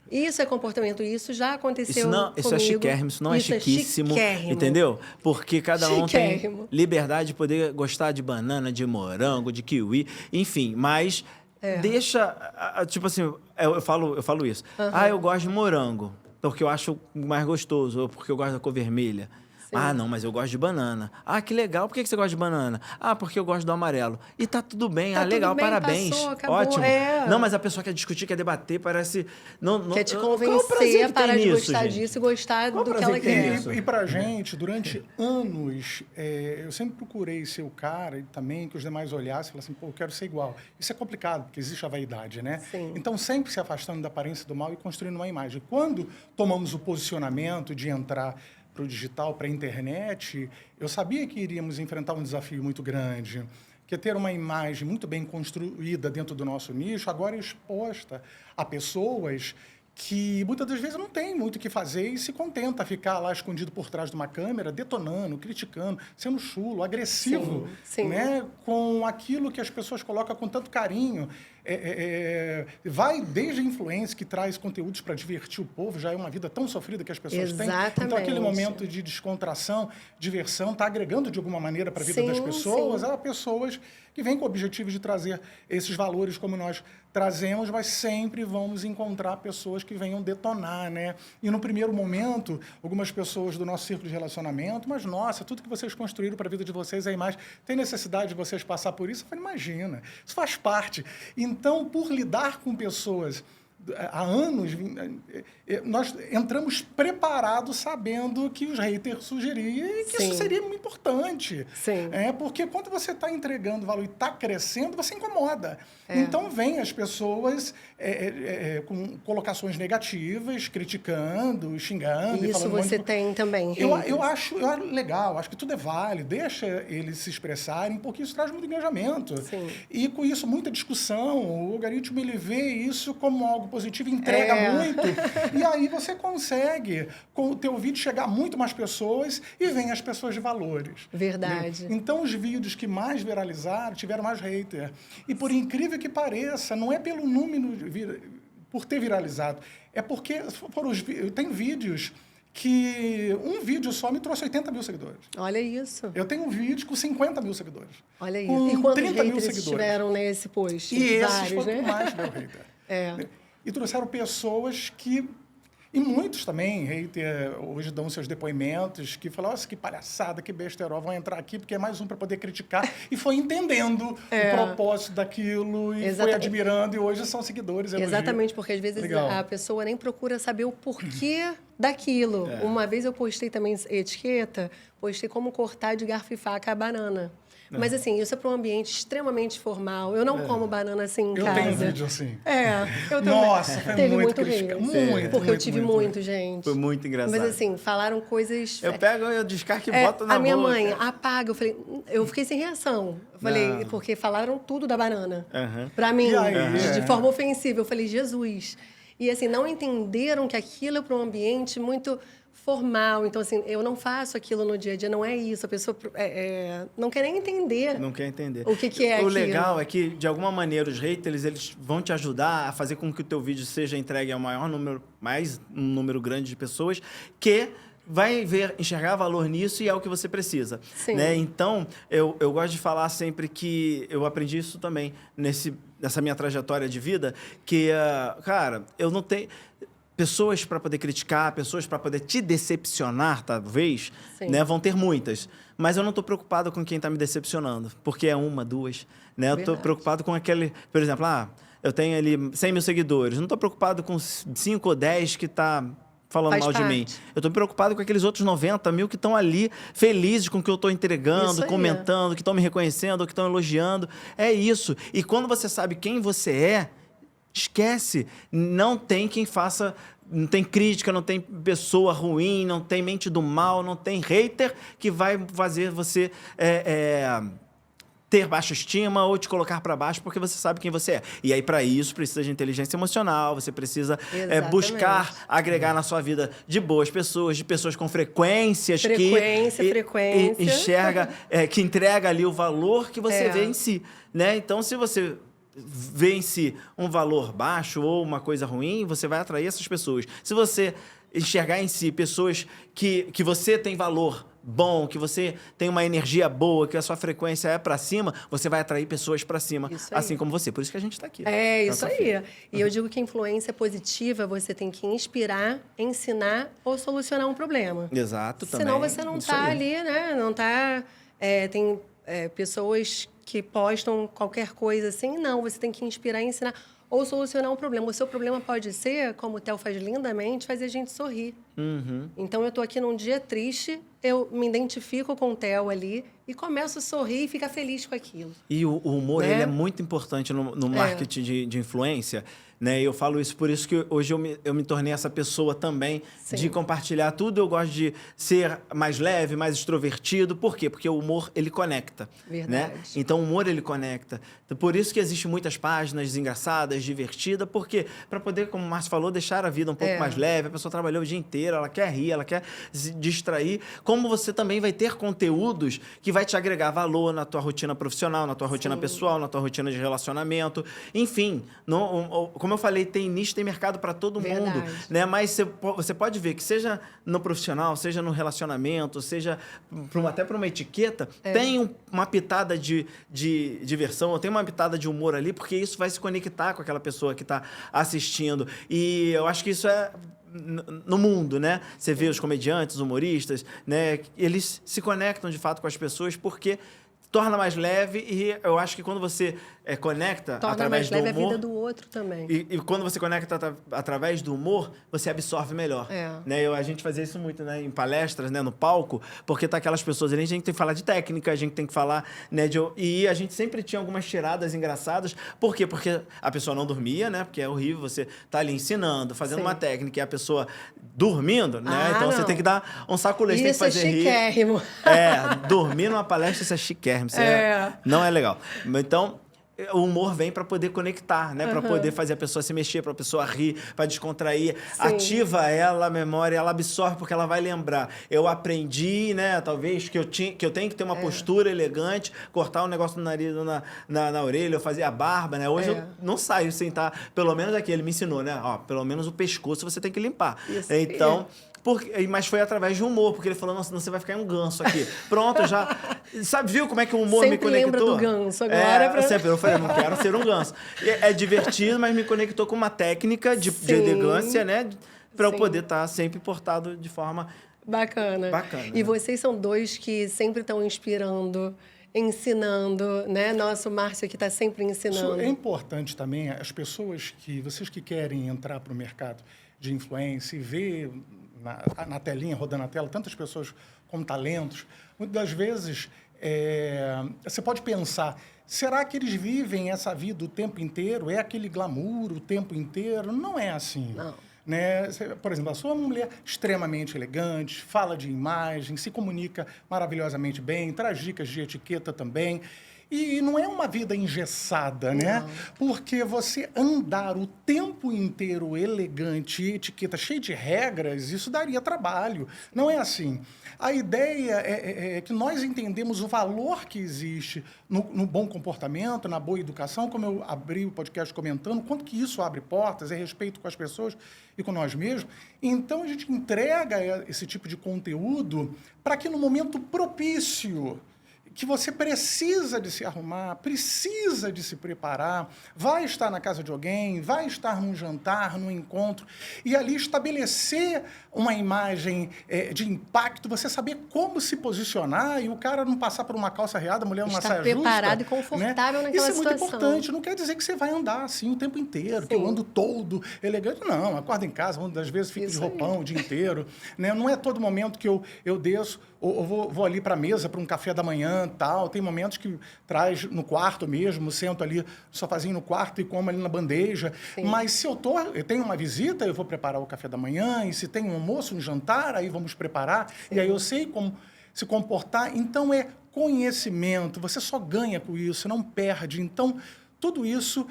Isso é comportamento, isso já aconteceu comigo. Isso é chiquérrimo, isso não é chiquíssimo, entendeu? Porque cada um tem liberdade de poder gostar de banana, de morango, de kiwi, enfim, mas deixa, tipo assim, eu falo isso. Eu gosto de morango, porque eu acho mais gostoso, ou porque eu gosto da cor vermelha. Sim. Não, mas eu gosto de banana. Que legal. Por que você gosta de banana? Porque eu gosto do amarelo. E tá tudo bem. Legal, tudo bem, parabéns. passou, acabou. Ótimo. Não, mas a pessoa quer discutir, quer debater, parece... Quer te convencer a parar de gostar disso e gostar do que ela quer. E pra gente, durante anos, eu sempre procurei ser o cara e também que os demais olhassem e falassem, pô, eu quero ser igual. Isso é complicado, porque existe a vaidade, né? Sim. Então, sempre se afastando da aparência do mal e construindo uma imagem. Quando tomamos o posicionamento de entrar para o digital, para a internet, eu sabia que iríamos enfrentar um desafio muito grande, que é ter uma imagem muito bem construída dentro do nosso nicho, agora exposta a pessoas que muitas das vezes não tem muito o que fazer e se contenta a ficar lá escondido por trás de uma câmera, detonando, criticando, sendo chulo, agressivo, sim. Né? Com aquilo que as pessoas colocam com tanto carinho. Vai desde a influência que traz conteúdos para divertir o povo, já é uma vida tão sofrida que as pessoas têm. Então, aquele momento de descontração, diversão, está agregando de alguma maneira para a vida das pessoas. Há pessoas que vêm com o objetivo de trazer esses valores como nós trazemos, mas sempre vamos encontrar pessoas que venham detonar, né? E no primeiro momento, algumas pessoas do nosso círculo de relacionamento, mas nossa, tudo que vocês construíram para a vida de vocês é imagem. Tem necessidade de vocês passar por isso? Eu falei, imagina, isso faz parte. Então, por lidar com pessoas há anos, nós entramos preparados sabendo que os haters sugeriam e que isso seria muito importante. Sim. Porque quando você está entregando valor e está crescendo, você incomoda. Então, vem as pessoas com colocações negativas, criticando, xingando. Isso falando você tem também. Eu acho legal, acho que tudo é válido, deixa eles se expressarem, porque isso traz muito engajamento. Sim. E com isso, muita discussão. O algoritmo ele vê isso como algo positivo, entrega muito, e aí você consegue, com o teu vídeo, chegar a muito mais pessoas e vem as pessoas de valores. Verdade. Né? Então, os vídeos que mais viralizaram tiveram mais hater. E por incrível que pareça, não é pelo número, por ter viralizado, é porque tem vídeos que um vídeo só me trouxe 80 mil seguidores. Olha isso. Eu tenho um vídeo com 50 mil seguidores. Olha isso. Com e quantos 30 mil haters tiveram nesse post? E esses vários, foram né? mais meu hater. E trouxeram pessoas que... E muitos também, hater, hoje dão seus depoimentos, que falam, nossa, que palhaçada, que besterol, vão entrar aqui porque é mais um para poder criticar. E foi entendendo o propósito daquilo e foi admirando, e hoje são seguidores. Exatamente, porque às vezes a pessoa nem procura saber o porquê daquilo. Uma vez eu postei também etiqueta, postei como cortar de garfo e faca a banana. Mas, assim, isso é para um ambiente extremamente formal. Eu não como banana assim em casa. Eu tenho um vídeo assim. Eu também. Nossa, foi Teve muito hate. Muito, porque eu tive muito, gente. Foi muito engraçado. Mas, assim, falaram coisas... Eu pego, eu descarto e boto na boca. A minha mãe, apaga. Eu fiquei sem reação. Eu falei, porque falaram tudo da banana. Para mim, de forma ofensiva. Eu falei, Jesus. E, assim, não entenderam que aquilo é para um ambiente muito... formal. Então, assim, eu não faço aquilo no dia a dia, não é isso. A pessoa não quer nem entender. Não quer entender. O que é aquilo. O legal é que, de alguma maneira, os haters, eles vão te ajudar a fazer com que o teu vídeo seja entregue ao mais um número grande de pessoas que vai enxergar valor nisso e é o que você precisa. Né? Então, eu gosto de falar sempre que eu aprendi isso também nessa minha trajetória de vida, que, cara, eu não tenho... Pessoas para poder criticar, pessoas para poder te decepcionar, talvez, né? Vão ter muitas. Mas eu não estou preocupado com quem está me decepcionando, porque é uma, duas. Né? Eu estou preocupado com aquele... Por exemplo, eu tenho ali 100 mil seguidores. Não estou preocupado com 5 ou 10 que está falando mal de mim. Eu estou preocupado com aqueles outros 90 mil que estão ali felizes com o que eu estou entregando, comentando, que estão me reconhecendo, que estão elogiando. É isso. E quando você sabe quem você é, esquece. Não tem quem faça... Não tem crítica, não tem pessoa ruim, não tem mente do mal, não tem hater que vai fazer você... ter baixa estima ou te colocar para baixo porque você sabe quem você é. E aí, para isso, precisa de inteligência emocional, você precisa buscar agregar na sua vida de boas pessoas, de pessoas com frequências frequência. Enxerga, que entrega ali o valor que você vê em si. Né? Então, se você vê em si um valor baixo ou uma coisa ruim, você vai atrair essas pessoas. Se você enxergar em si pessoas que você tem valor bom, que você tem uma energia boa, que a sua frequência é para cima, você vai atrair pessoas para cima, assim como você. Por isso que a gente está aqui. Isso aí. E eu digo que a influência positiva, você tem que inspirar, ensinar ou solucionar um problema. Exato, também. Senão você não está ali, né? Não está... tem pessoas que postam qualquer coisa assim. Não, você tem que inspirar, ensinar ou solucionar um problema. O seu problema pode ser, como o Theo faz lindamente, fazer a gente sorrir. Então, eu estou aqui num dia triste, eu me identifico com o Theo ali e começo a sorrir e ficar feliz com aquilo. E o humor, ele é muito importante no marketing de influência. Né? Eu falo isso, por isso que hoje eu me tornei essa pessoa também de compartilhar tudo. Eu gosto de ser mais leve, mais extrovertido. Por quê? Porque o humor, ele conecta. Verdade. Né? Então, o humor, ele conecta. Por isso que existem muitas páginas engraçadas, divertidas. Por quê? Para poder, como o Márcio falou, deixar a vida um pouco mais leve. A pessoa trabalhou o dia inteiro, ela quer rir, ela quer se distrair. Como você também vai ter conteúdos que vai te agregar valor na tua rotina profissional, na tua rotina pessoal, na tua rotina de relacionamento. Enfim, como eu falei, tem nicho, tem mercado para todo mundo, né? Mas você pode ver que seja no profissional, seja no relacionamento, seja até para uma etiqueta, tem uma pitada de diversão, tem uma pitada de humor ali, porque isso vai se conectar com aquela pessoa que está assistindo. E eu acho que isso é no mundo, né? Você vê os comediantes, os humoristas, né? Eles se conectam de fato com as pessoas porque torna mais leve e eu acho que quando você conecta através do humor... Torna mais leve a vida do outro também. E quando você conecta através do humor, você absorve melhor. Né? A gente fazia isso muito, né? Em palestras, né? No palco, porque tá aquelas pessoas ali, a gente tem que falar de técnica, a gente tem que falar... Né? E a gente sempre tinha algumas tiradas engraçadas. Por quê? Porque a pessoa não dormia, né? Porque é horrível você tá ali ensinando, fazendo uma técnica e a pessoa dormindo, né? Então você tem que dar um sacolete, tem que fazer rir. Isso é chiquérrimo. Dormir numa palestra, isso é chiquérrimo. Isso não é legal. Então... O humor vem para poder conectar, né? Para poder fazer a pessoa se mexer, para a pessoa rir, para descontrair. Ativa ela, a memória, ela absorve porque ela vai lembrar. Eu aprendi, né? Talvez que eu tenho que ter uma postura elegante, cortar um negócio no nariz, na orelha, eu fazia a barba, né? Hoje eu não saio sem estar... Pelo menos aqui, ele me ensinou, né? Ó, pelo menos o pescoço você tem que limpar. Isso. Então... Mas foi através de humor, porque ele falou, nossa, você vai ficar um ganso aqui. Pronto, já... Sabe, viu como é que o humor me conectou? Sempre lembra do ganso agora. Sempre, eu falei, não quero ser um ganso. É divertido, mas me conectou com uma técnica de elegância, né? Para eu poder estar sempre portado de forma... Bacana. E vocês são dois que sempre estão inspirando, ensinando, né? Nosso Márcio aqui está sempre ensinando. Isso é importante também, vocês que querem entrar para o mercado de influência e ver... Na telinha, rodando na tela, tantas pessoas com talentos. Muitas das vezes, você pode pensar, será que eles vivem essa vida o tempo inteiro? É aquele glamour o tempo inteiro? Não é assim. Não. Né? Por exemplo, a sua mulher extremamente elegante, fala de imagem, se comunica maravilhosamente bem, traz dicas de etiqueta também. E não é uma vida engessada, né? Porque você andar o tempo inteiro elegante, etiqueta, cheio de regras, isso daria trabalho. Não é assim. A ideia é que nós entendemos o valor que existe no bom comportamento, na boa educação, como eu abri o podcast comentando, quanto que isso abre portas, é respeito com as pessoas e com nós mesmos. Então, a gente entrega esse tipo de conteúdo para que no momento propício, que você precisa de se arrumar, precisa de se preparar, vai estar na casa de alguém, vai estar num jantar, num encontro, e ali estabelecer uma imagem de impacto, você saber como se posicionar e o cara não passar por uma calça arreada, a mulher numa saia justa. Estar preparado e confortável, né? Naquela situação. Isso é muito importante. Não quer dizer que você vai andar assim o tempo inteiro, que eu ando todo elegante. Não, acordo em casa, às vezes fico de roupão o dia inteiro. Né? Não é todo momento que eu desço ou vou ali para a mesa para um café da manhã, tal. Tem momentos que traz no quarto mesmo, sento ali sofazinho no quarto e como ali na bandeja. Sim. Mas se eu tenho uma visita, eu vou preparar o café da manhã, e se tem um almoço, um jantar, aí vamos preparar. Sim. E aí eu sei como se comportar. Então, é conhecimento. Você só ganha com isso, não perde. Então, tudo isso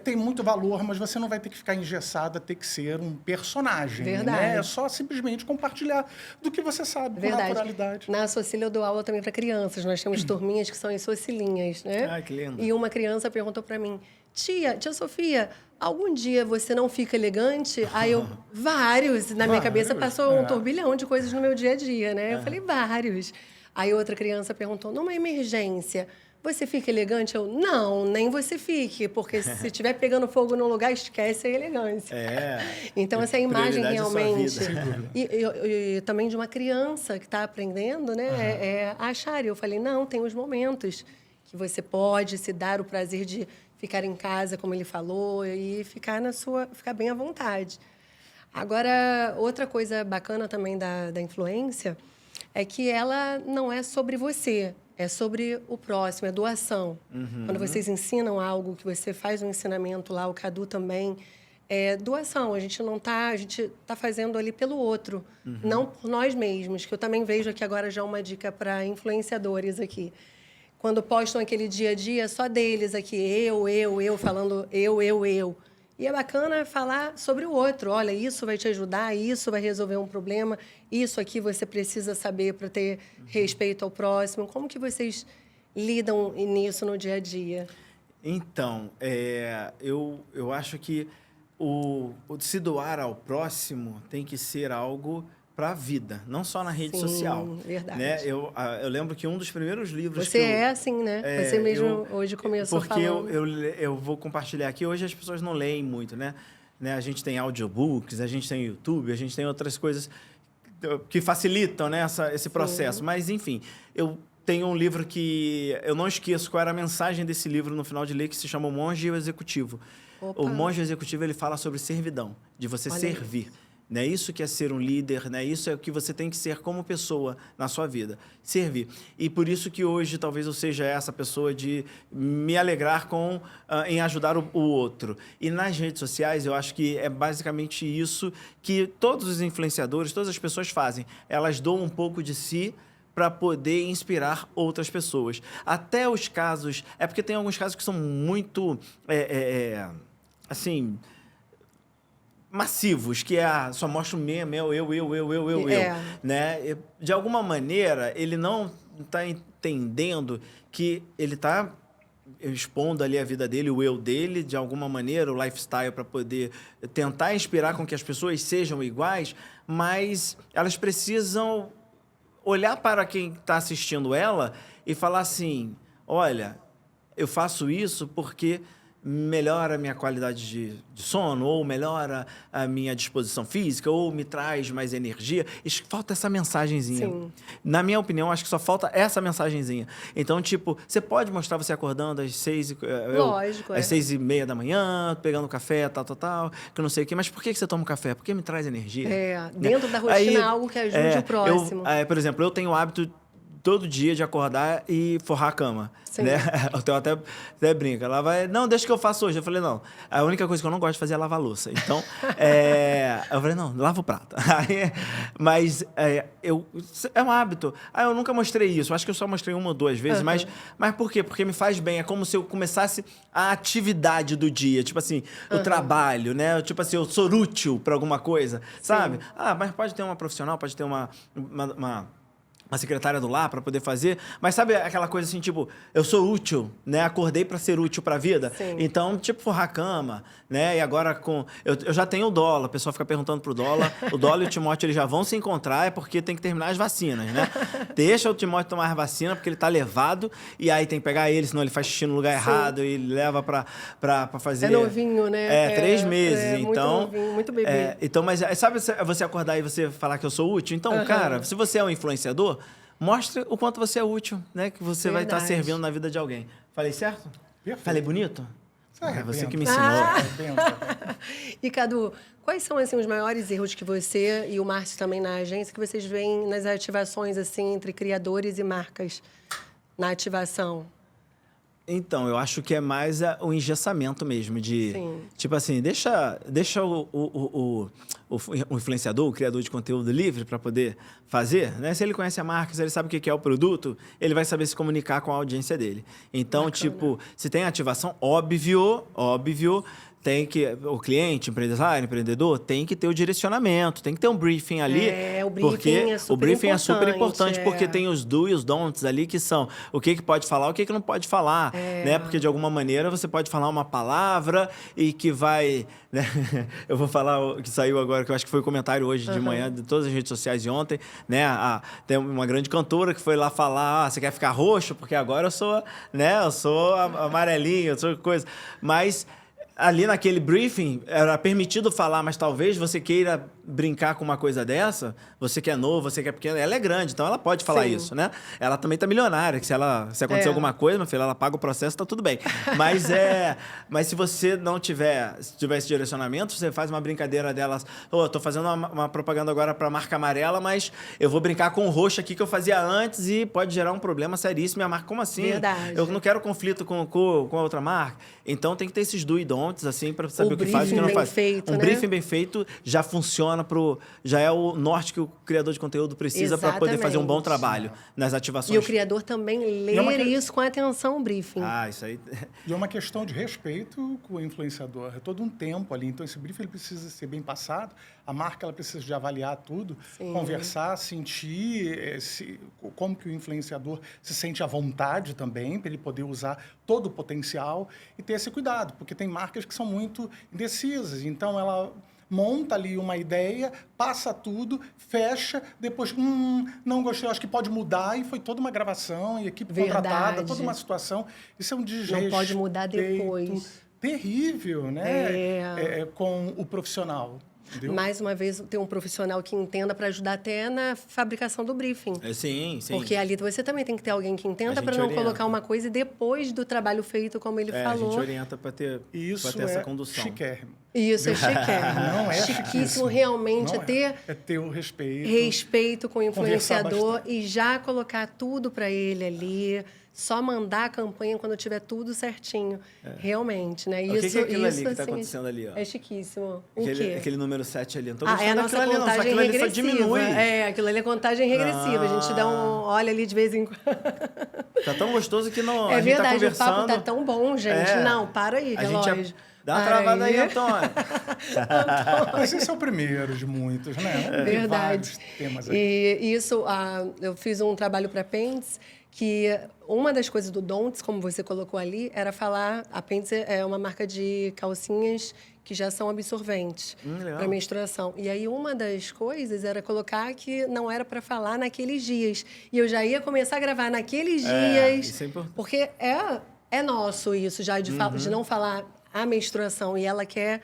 tem muito valor, mas você não vai ter que ficar engessada, ter que ser um personagem. Verdade. Né? É só simplesmente compartilhar do que você sabe, com naturalidade. Na Socilia eu dou aula também para crianças. Nós temos turminhas que são as Socilinhas, né? Ai, que lindo. E uma criança perguntou para mim, tia Sofia, algum dia você não fica elegante? Aí eu, vários. Na minha cabeça passou um turbilhão de coisas no meu dia a dia, né? Eu falei, vários. Aí outra criança perguntou, numa emergência, você fica elegante? Eu, não, nem você fique, porque se estiver pegando fogo num lugar, esquece a elegância. Então, essa imagem realmente... E também de uma criança que está aprendendo, né? É achar. Eu falei, não, tem os momentos que você pode se dar o prazer de ficar em casa, como ele falou, e ficar bem à vontade. Agora, outra coisa bacana também da influência é que ela não é sobre você. É sobre o próximo, é doação. Quando vocês ensinam algo, que você faz um ensinamento lá, o Cadu também, é doação. A gente está fazendo ali pelo outro, não por nós mesmos, que eu também vejo aqui agora já uma dica para influenciadores aqui. Quando postam aquele dia a dia, só deles aqui, eu, falando eu. E é bacana falar sobre o outro. Olha, isso vai te ajudar, isso vai resolver um problema, isso aqui você precisa saber para ter respeito ao próximo. Como que vocês lidam nisso no dia a dia? Então, eu acho que o se doar ao próximo tem que ser algo para a vida, não só na rede social. Verdade. Né? Eu lembro que um dos primeiros livros Você assim, né? Você mesmo hoje começou falando. Porque eu vou compartilhar aqui. Hoje as pessoas não leem muito, né? A gente tem audiobooks, a gente tem YouTube, a gente tem outras coisas que facilitam, né, esse processo. Mas, enfim, eu tenho um livro que eu não esqueço qual era a mensagem desse livro no final de ler, que se chama O Monge e o Executivo. Opa. O Monge e o Executivo, ele fala sobre servidão, de você servir. Né? Isso que é ser um líder, né? Isso é o que você tem que ser como pessoa na sua vida, servir. E por isso que hoje talvez eu seja essa pessoa de me alegrar em ajudar o outro. E nas redes sociais eu acho que é basicamente isso que todos os influenciadores, todas as pessoas fazem. Elas doam um pouco de si para poder inspirar outras pessoas. Até os casos... É porque tem alguns casos que são muito... assim... massivos, que só mostra o meme, eu, né? De alguma maneira, ele não está entendendo que ele está expondo ali a vida dele, o eu dele, de alguma maneira, o lifestyle, para poder tentar inspirar com que as pessoas sejam iguais, mas elas precisam olhar para quem está assistindo ela e falar assim, olha, eu faço isso porque melhora a minha qualidade de sono, ou melhora a minha disposição física, ou me traz mais energia. Falta essa mensagenzinha. Sim. Na minha opinião, acho que só falta essa mensagenzinha. Então, tipo, você pode mostrar você acordando às 6... Lógico, às 6:30 da manhã, pegando café, tal, que eu não sei o quê. Mas por que você toma café? Porque me traz energia. Dentro da rotina, algo que ajude o próximo. Por exemplo, eu tenho o hábito... todo dia de acordar e forrar a cama. Sim. Né? O Theo até brinca. Ela vai, não, deixa que eu faço hoje. Eu falei, não. A única coisa que eu não gosto de fazer é lavar louça. Então, eu falei, não, lava o prato. Mas é um hábito. Eu nunca mostrei isso. Acho que eu só mostrei 1 ou 2 vezes. Mas por quê? Porque me faz bem. É como se eu começasse a atividade do dia. Tipo assim, o trabalho, né? Tipo assim, eu sou útil para alguma coisa, sabe? Mas pode ter uma profissional, pode ter uma secretária do lar para poder fazer, mas sabe aquela coisa assim, tipo, eu sou útil, né? Acordei para ser útil para a vida. Sim. Então, tipo, forrar a cama, né? E agora eu já tenho o dólar, o pessoal fica perguntando pro dólar, o dólar e o Timóteo eles já vão se encontrar, é porque tem que terminar as vacinas, né? Deixa o Timóteo tomar as vacinas porque ele tá levado e aí tem que pegar ele, senão ele faz xixi no lugar errado e leva para fazer. É novinho, né? 3 meses, então. Muito novinho, muito bebê. Então, mas sabe você acordar e você falar que eu sou útil? Então, cara, se você é um influenciador, mostre o quanto você é útil, né? Que você vai estar servindo na vida de alguém. Falei certo? Perfeito. Falei bonito? Você que me ensinou. E, Cadu, quais são assim, os maiores erros que você e o Márcio também na agência, que vocês veem nas ativações assim, entre criadores e marcas na ativação? Então, eu acho que é mais o engessamento mesmo de... Sim. Tipo assim, deixa o influenciador, o criador de conteúdo livre para poder fazer, né? Se ele conhece a marca, se ele sabe o que é o produto, ele vai saber se comunicar com a audiência dele. Então, bacana. Tipo, se tem ativação, óbvio, tem que... O cliente, empresário, empreendedor, tem que ter o direcionamento, tem que ter um briefing ali. O briefing porque é super o briefing importante, é super importante, porque tem os do e os don'ts ali, que são o que pode falar, o que não pode falar, né? Porque, de alguma maneira, você pode falar uma palavra e que vai... Né? Eu vou falar o que saiu agora, que eu acho que foi o comentário hoje de manhã, de todas as redes sociais de ontem, né? Tem uma grande cantora que foi lá falar, você quer ficar roxo? Porque agora eu sou, né? Eu sou amarelinho, eu sou coisa. Mas... Ali naquele briefing, era permitido falar, mas talvez você queira brincar com uma coisa dessa, você que é novo, você que é pequeno, ela é grande, então ela pode falar isso, né? Ela também tá milionária, que se acontecer alguma coisa, meu filho, ela paga o processo, tá tudo bem. Mas se você não tiver esse direcionamento, você faz uma brincadeira delas, eu tô fazendo uma propaganda agora pra marca amarela, mas eu vou brincar com o roxo aqui que eu fazia antes e pode gerar um problema seríssimo. E a marca, como assim? Verdade. Eu não quero conflito com a outra marca. Então tem que ter esses do e don'ts, assim, para saber o que faz e o que não faz. Feito, um briefing bem feito já funciona já é o norte que o criador de conteúdo precisa para poder fazer um bom trabalho nas ativações. E o criador também ler isso com atenção, o briefing. Isso aí. E é uma questão de respeito com o influenciador. É todo um tempo ali. Então, esse briefing ele precisa ser bem passado. A marca ela precisa de avaliar tudo, conversar, sentir como que o influenciador se sente à vontade também, para ele poder usar todo o potencial e ter esse cuidado, porque tem marcas que são muito indecisas. Então, ela monta ali uma ideia, passa tudo, fecha, depois, não gostei, acho que pode mudar, e foi toda uma gravação, e equipe contratada, toda uma situação. Isso é um desrespeito. Não pode mudar depois. Terrível, né? Com o profissional. Entendeu? Mais uma vez, ter um profissional que entenda para ajudar até na fabricação do briefing. Sim. Porque ali você também tem que ter alguém que entenda para não colocar uma coisa e depois do trabalho feito, como ele falou. A gente orienta para ter essa condução. Chiquérrimo. Isso é chiquérrimo. Não é chiquíssimo realmente é ter o respeito. Respeito com o influenciador e já colocar tudo para ele ali. Só mandar a campanha quando tiver tudo certinho. Realmente, né? O que é aquilo ali que está acontecendo ali? Ó? É chiquíssimo. Aquele número 7 ali. É a nossa contagem regressiva. Só diminui. Aquilo ali é contagem regressiva. A gente dá olha ali de vez em quando. Tá tão gostoso que não. É verdade, o papo tá tão bom, gente. Não, para aí, relógio. Dá uma travada aí, Antônio. Mas esse é o primeiro de muitos, né? Verdade. Vários temas aí. E isso, eu fiz um trabalho para a Pentes, que uma das coisas do Don'ts, como você colocou ali, era falar... A Pentes é uma marca de calcinhas que já são absorventes para menstruação. E aí, uma das coisas era colocar que não era para falar naqueles dias. E eu já ia começar a gravar naqueles dias. Isso é importante. Porque é nosso isso, já de não falar a menstruação. E ela quer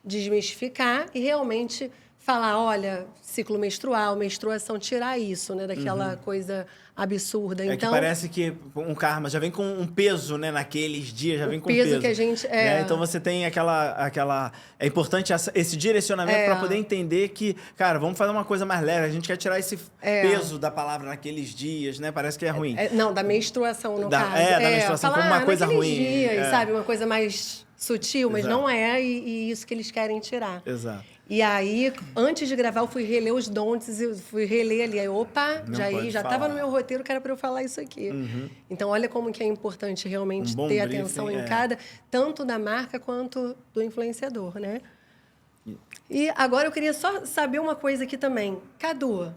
desmistificar e realmente falar, olha, ciclo menstrual, menstruação, tirar isso, né? Daquela coisa absurda. É então, que parece que um karma já vem com um peso, né? Naqueles dias, já vem com peso peso. que a gente... Né? Então, você tem aquela... É importante esse direcionamento para poder entender que, cara, vamos fazer uma coisa mais leve. A gente quer tirar esse peso da palavra naqueles dias, né? Parece que é ruim. Não, da menstruação, no caso. Da menstruação falar, como uma coisa ruim. Dias, sabe? Uma coisa mais sutil, mas Exato. não é, e isso que eles querem tirar. Exato. E aí, antes de gravar, eu fui reler os dons, eu fui reler ali. Aí, opa, já estava no meu roteiro que era para eu falar isso aqui. Então, olha como que é importante realmente ter atenção em cada, tanto da marca quanto do influenciador, né? E agora eu queria só saber uma coisa aqui também. Cadu,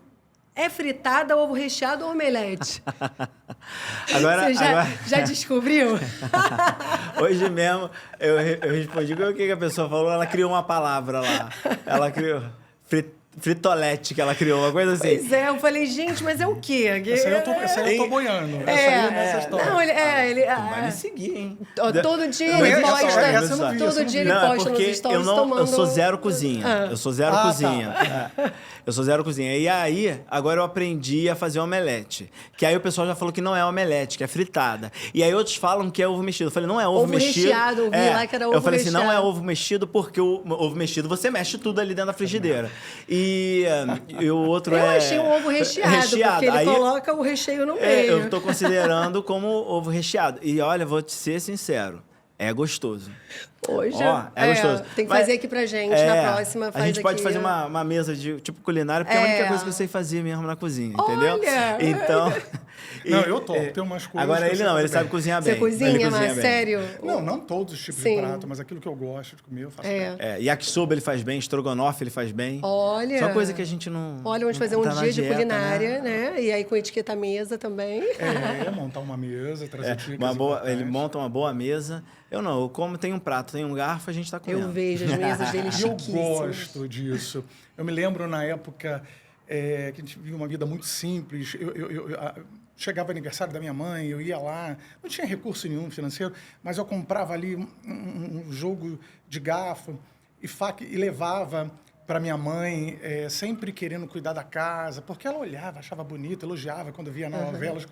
é fritada, ovo recheado ou omelete? Você já descobriu? Hoje mesmo, eu respondi o que a pessoa falou, ela criou uma palavra lá. Ela criou fritolete, que ela criou, uma coisa assim. Pois é, eu falei, gente, mas é o quê? Essa aí eu tô boiando. Essa aí é nessa história. Não, ele vai me seguir, hein? Todo dia ele posta. Todo dia ele posta nos stories tomando... Eu sou zero cozinha. Eu sou zero cozinha. Tá. Eu sou zero cozinha. E aí, agora eu aprendi a fazer omelete. Que aí o pessoal já falou que não é omelete, que é fritada. E aí outros falam que é ovo mexido. Eu falei, não é ovo mexido. Recheado, eu vi lá que era ovo recheado. Eu falei assim, não é ovo mexido, porque o ovo mexido você mexe tudo ali dentro da frigideira. E o outro eu achei um ovo recheado, porque ele coloca o recheio no meio. Eu tô considerando como ovo recheado. E olha, vou te ser sincero, é gostoso. Poxa, é gostoso. Tem que fazer aqui pra gente, na próxima faz a gente aqui. pode fazer uma mesa de tipo culinária, porque é a única coisa que eu sei fazer mesmo na cozinha, entendeu? Olha! Então... Não, eu topo. Tem umas coisas. Agora ele não, ele sabe cozinhar bem. Você cozinha, mas sério? Não todos os tipos de prato, mas aquilo que eu gosto de comer, eu faço bem. Yakisoba ele faz bem, estrogonofe ele faz bem. Olha! Só coisa que a gente não... Olha, vamos fazer um dia de culinária, né? E aí com etiqueta mesa também. Montar uma mesa, trazer ele monta uma boa mesa. Eu não, eu como, tem um prato, tem um garfo, a gente tá comendo. Eu vejo as mesas dele chiquíssimas. Eu gosto disso. Eu me lembro na época que a gente vivia uma vida muito simples. Chegava o aniversário da minha mãe, eu ia lá, não tinha recurso nenhum financeiro, mas eu comprava ali um jogo de garfo e faca e levava para minha mãe, sempre querendo cuidar da casa, porque ela olhava, achava bonito, elogiava quando via novelas.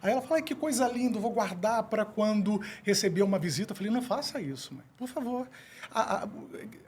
Aí ela falava, que coisa linda, vou guardar para quando receber uma visita. Eu falei, não faça isso, mãe, por favor.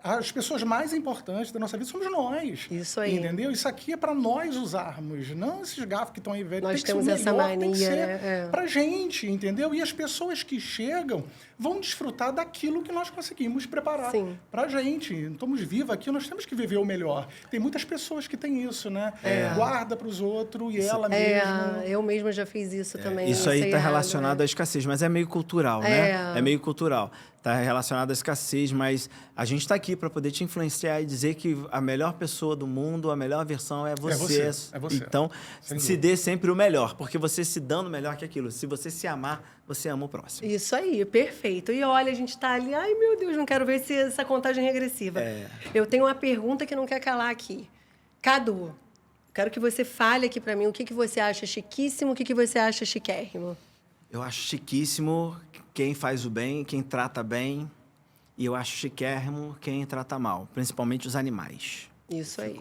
As pessoas mais importantes da nossa vida somos nós. Isso aí. Entendeu? Isso aqui é para nós usarmos, não esses garfos que estão aí velhos. Nós temos essa mania, tem que ser para gente, entendeu? E as pessoas que chegam vão desfrutar daquilo que nós conseguimos preparar para gente. Estamos vivos aqui, nós temos que viver o melhor. Tem muitas pessoas que têm isso, né? Guarda para os outros e ela mesma. Eu mesma já fiz isso também. Isso aí está relacionado à escassez, mas é meio cultural, né? É meio cultural. Está relacionado à escassez, mas a gente está aqui para poder te influenciar e dizer que a melhor pessoa do mundo, a melhor versão é você. É você. Então, se dê sempre o melhor, porque você se dando melhor que aquilo. Se você se amar, você ama o próximo. Isso aí, perfeito. E olha, a gente está ali, ai meu Deus, não quero ver essa contagem regressiva. Eu tenho uma pergunta que não quer calar aqui. Cadu, quero que você fale aqui para mim o que você acha chiquíssimo, o que você acha chiquérrimo. Eu acho chiquíssimo quem faz o bem, quem trata bem. E eu acho chiquérrimo quem trata mal, principalmente os animais. Isso aí.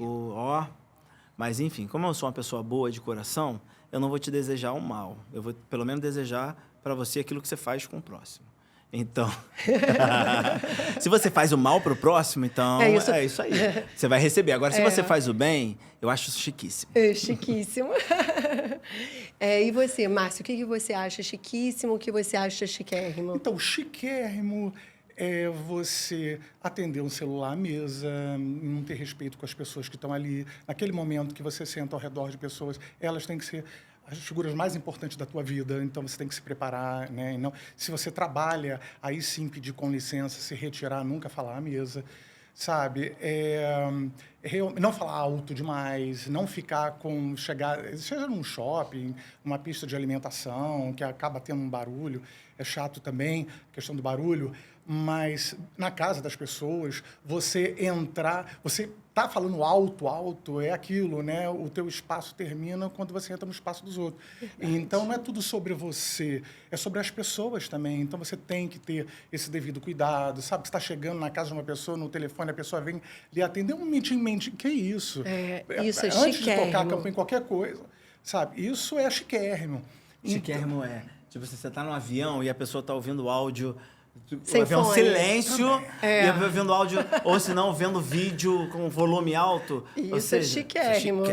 Mas, enfim, como eu sou uma pessoa boa de coração, eu não vou te desejar o mal. Eu vou, pelo menos, desejar para você aquilo que você faz com o próximo. Então, se você faz o mal para o próximo, então é isso aí. Você vai receber. Agora, se você faz o bem, eu acho chiquíssimo. Chiquíssimo. E você, Márcio, o que você acha chiquíssimo, o que você acha chiquérrimo? Então, chiquérrimo é você atender um celular à mesa, não ter respeito com as pessoas que estão ali. Naquele momento que você senta ao redor de pessoas, elas têm que ser as figuras mais importantes da tua vida, então você tem que se preparar, né? E não, se você trabalha, aí sim pedir com licença, se retirar, nunca falar à mesa, sabe? Não falar alto demais, não ficar seja num shopping, numa pista de alimentação, que acaba tendo um barulho, é chato também a questão do barulho, mas na casa das pessoas, você entrar, você tá falando alto, é aquilo, né? O teu espaço termina quando você entra no espaço dos outros. Então, não é tudo sobre você, é sobre as pessoas também. Então, você tem que ter esse devido cuidado, sabe? Você está chegando na casa de uma pessoa, no telefone, a pessoa vem lhe atender um mentinho. Que isso? Isso é Antes chiquérrimo. de tocar a campanha em qualquer coisa, sabe? Isso é chiquérrimo. Chiquérrimo é, tipo, você tá no avião e a pessoa tá ouvindo áudio... Sem o avião fone. silêncio, e vendo áudio, ou se não, vendo vídeo com volume alto. Isso ou seja, é chiquérrimo.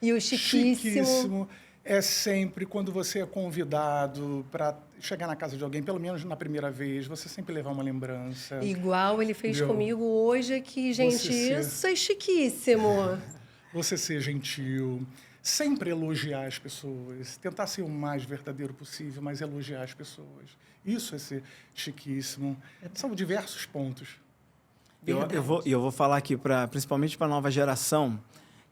E o chiquíssimo é sempre quando você é convidado para chegar na casa de alguém, pelo menos na primeira vez, você sempre levar uma lembrança. Igual ele fez comigo hoje aqui, gente. Isso é chiquíssimo. Você ser gentil, sempre elogiar as pessoas, tentar ser o mais verdadeiro possível, mas elogiar as pessoas. Isso é ser chiquíssimo. São diversos pontos. Eu vou falar aqui, principalmente para a nova geração,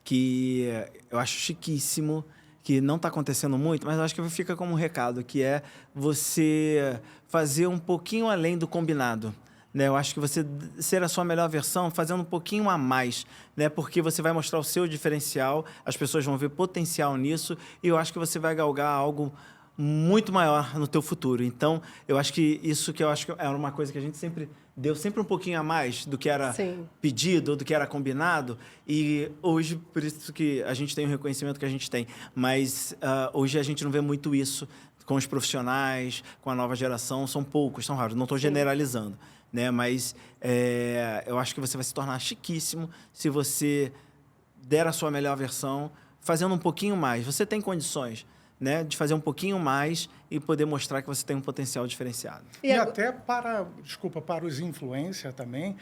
que eu acho chiquíssimo, que não está acontecendo muito, mas eu acho que fica como um recado, que é você fazer um pouquinho além do combinado. Né? Eu acho que você ser a sua melhor versão fazendo um pouquinho a mais, né? Porque você vai mostrar o seu diferencial, as pessoas vão ver potencial nisso e eu acho que você vai galgar algo muito maior no teu futuro. Então, eu acho que isso que eu acho que era uma coisa que a gente sempre deu sempre um pouquinho a mais do que era pedido, do que era combinado. E hoje, por isso que a gente tem o reconhecimento que a gente tem. Mas hoje a gente não vê muito isso com os profissionais, com a nova geração. São poucos, são raros. Não estou generalizando, né? Mas eu acho que você vai se tornar chiquíssimo se você der a sua melhor versão, fazendo um pouquinho mais. Você tem condições, né, de fazer um pouquinho mais e poder mostrar que você tem um potencial diferenciado. E até para os influencers também,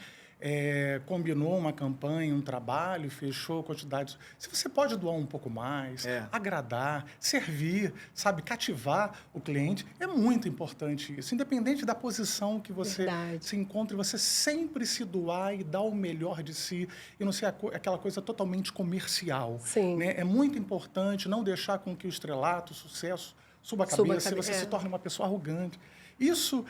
combinou uma campanha, um trabalho, fechou quantidade. Se você pode doar um pouco mais, agradar, servir, sabe, cativar o cliente, é muito importante isso. Independente da posição que você se encontre, você sempre se doar e dar o melhor de si e não ser aquela coisa totalmente comercial. Né? É muito importante não deixar com que o estrelato, o sucesso, suba a cabeça e você se torne uma pessoa arrogante. Isso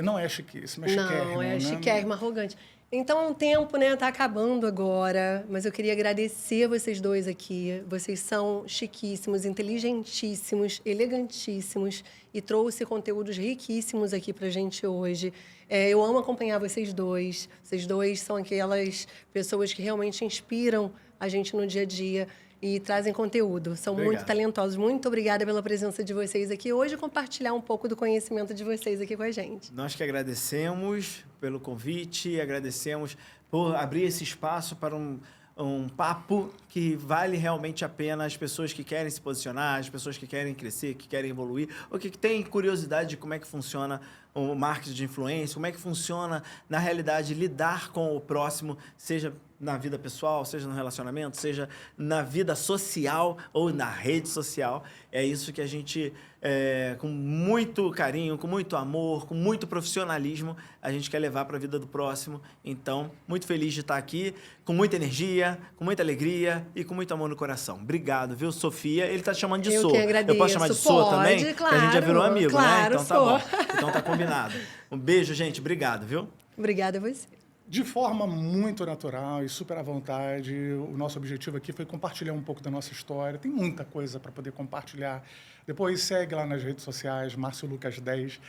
não é chiquíssimo, é chiquérrimo. Não, é né? chiquérrimo, arrogante. Então, o tempo, né, tá acabando agora, mas eu queria agradecer vocês dois aqui. Vocês são chiquíssimos, inteligentíssimos, elegantíssimos e trouxe conteúdos riquíssimos aqui pra gente hoje. Eu amo acompanhar vocês dois. Vocês dois são aquelas pessoas que realmente inspiram a gente no dia a dia e trazem conteúdo. São muito talentosos. Muito obrigada pela presença de vocês aqui hoje e compartilhar um pouco do conhecimento de vocês aqui com a gente. Nós que agradecemos pelo convite, agradecemos por abrir esse espaço para um papo que vale realmente a pena as pessoas que querem se posicionar, as pessoas que querem crescer, que querem evoluir, ou que têm curiosidade de como é que funciona o marketing de influência, como é que funciona, na realidade, lidar com o próximo, seja na vida pessoal, seja no relacionamento, seja na vida social ou na rede social. É isso que a gente, com muito carinho, com muito amor, com muito profissionalismo, a gente quer levar para a vida do próximo. Então, muito feliz de estar aqui, com muita energia, com muita alegria e com muito amor no coração. Obrigado, viu, Sofia? Ele está te chamando de Eu Sô. que agradeço. Eu posso chamar de Sô também? Claro, porque a gente já virou amigo, claro, né? Então tá bom. Então tá combinado. Um beijo, gente. Obrigado, viu? Obrigada a você. De forma muito natural e super à vontade, o nosso objetivo aqui foi compartilhar um pouco da nossa história. Tem muita coisa para poder compartilhar. Depois segue lá nas redes sociais, Márcio Lucas 10.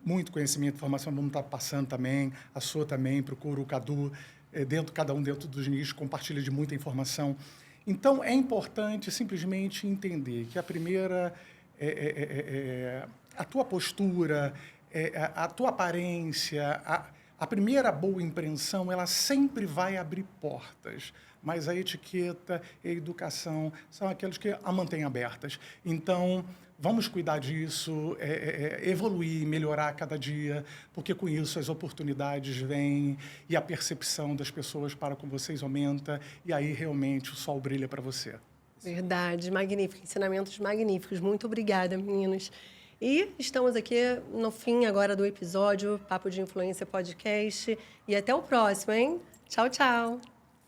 Muito conhecimento, informação vamos estar passando também. A sua também, procura o Cadu. Cada um dentro dos nichos, compartilha de muita informação. Então, é importante simplesmente entender que a primeira a tua postura, a tua aparência, a primeira boa impressão, ela sempre vai abrir portas, mas a etiqueta e a educação são aquelas que a mantêm abertas. Então, vamos cuidar disso, evoluir, melhorar a cada dia, porque com isso as oportunidades vêm e a percepção das pessoas para com vocês aumenta e aí realmente o sol brilha para você. Verdade, magnífico, ensinamentos magníficos. Muito obrigada, meninos. E estamos aqui no fim agora do episódio Papo de Influência Podcast. E até o próximo, hein? Tchau, tchau.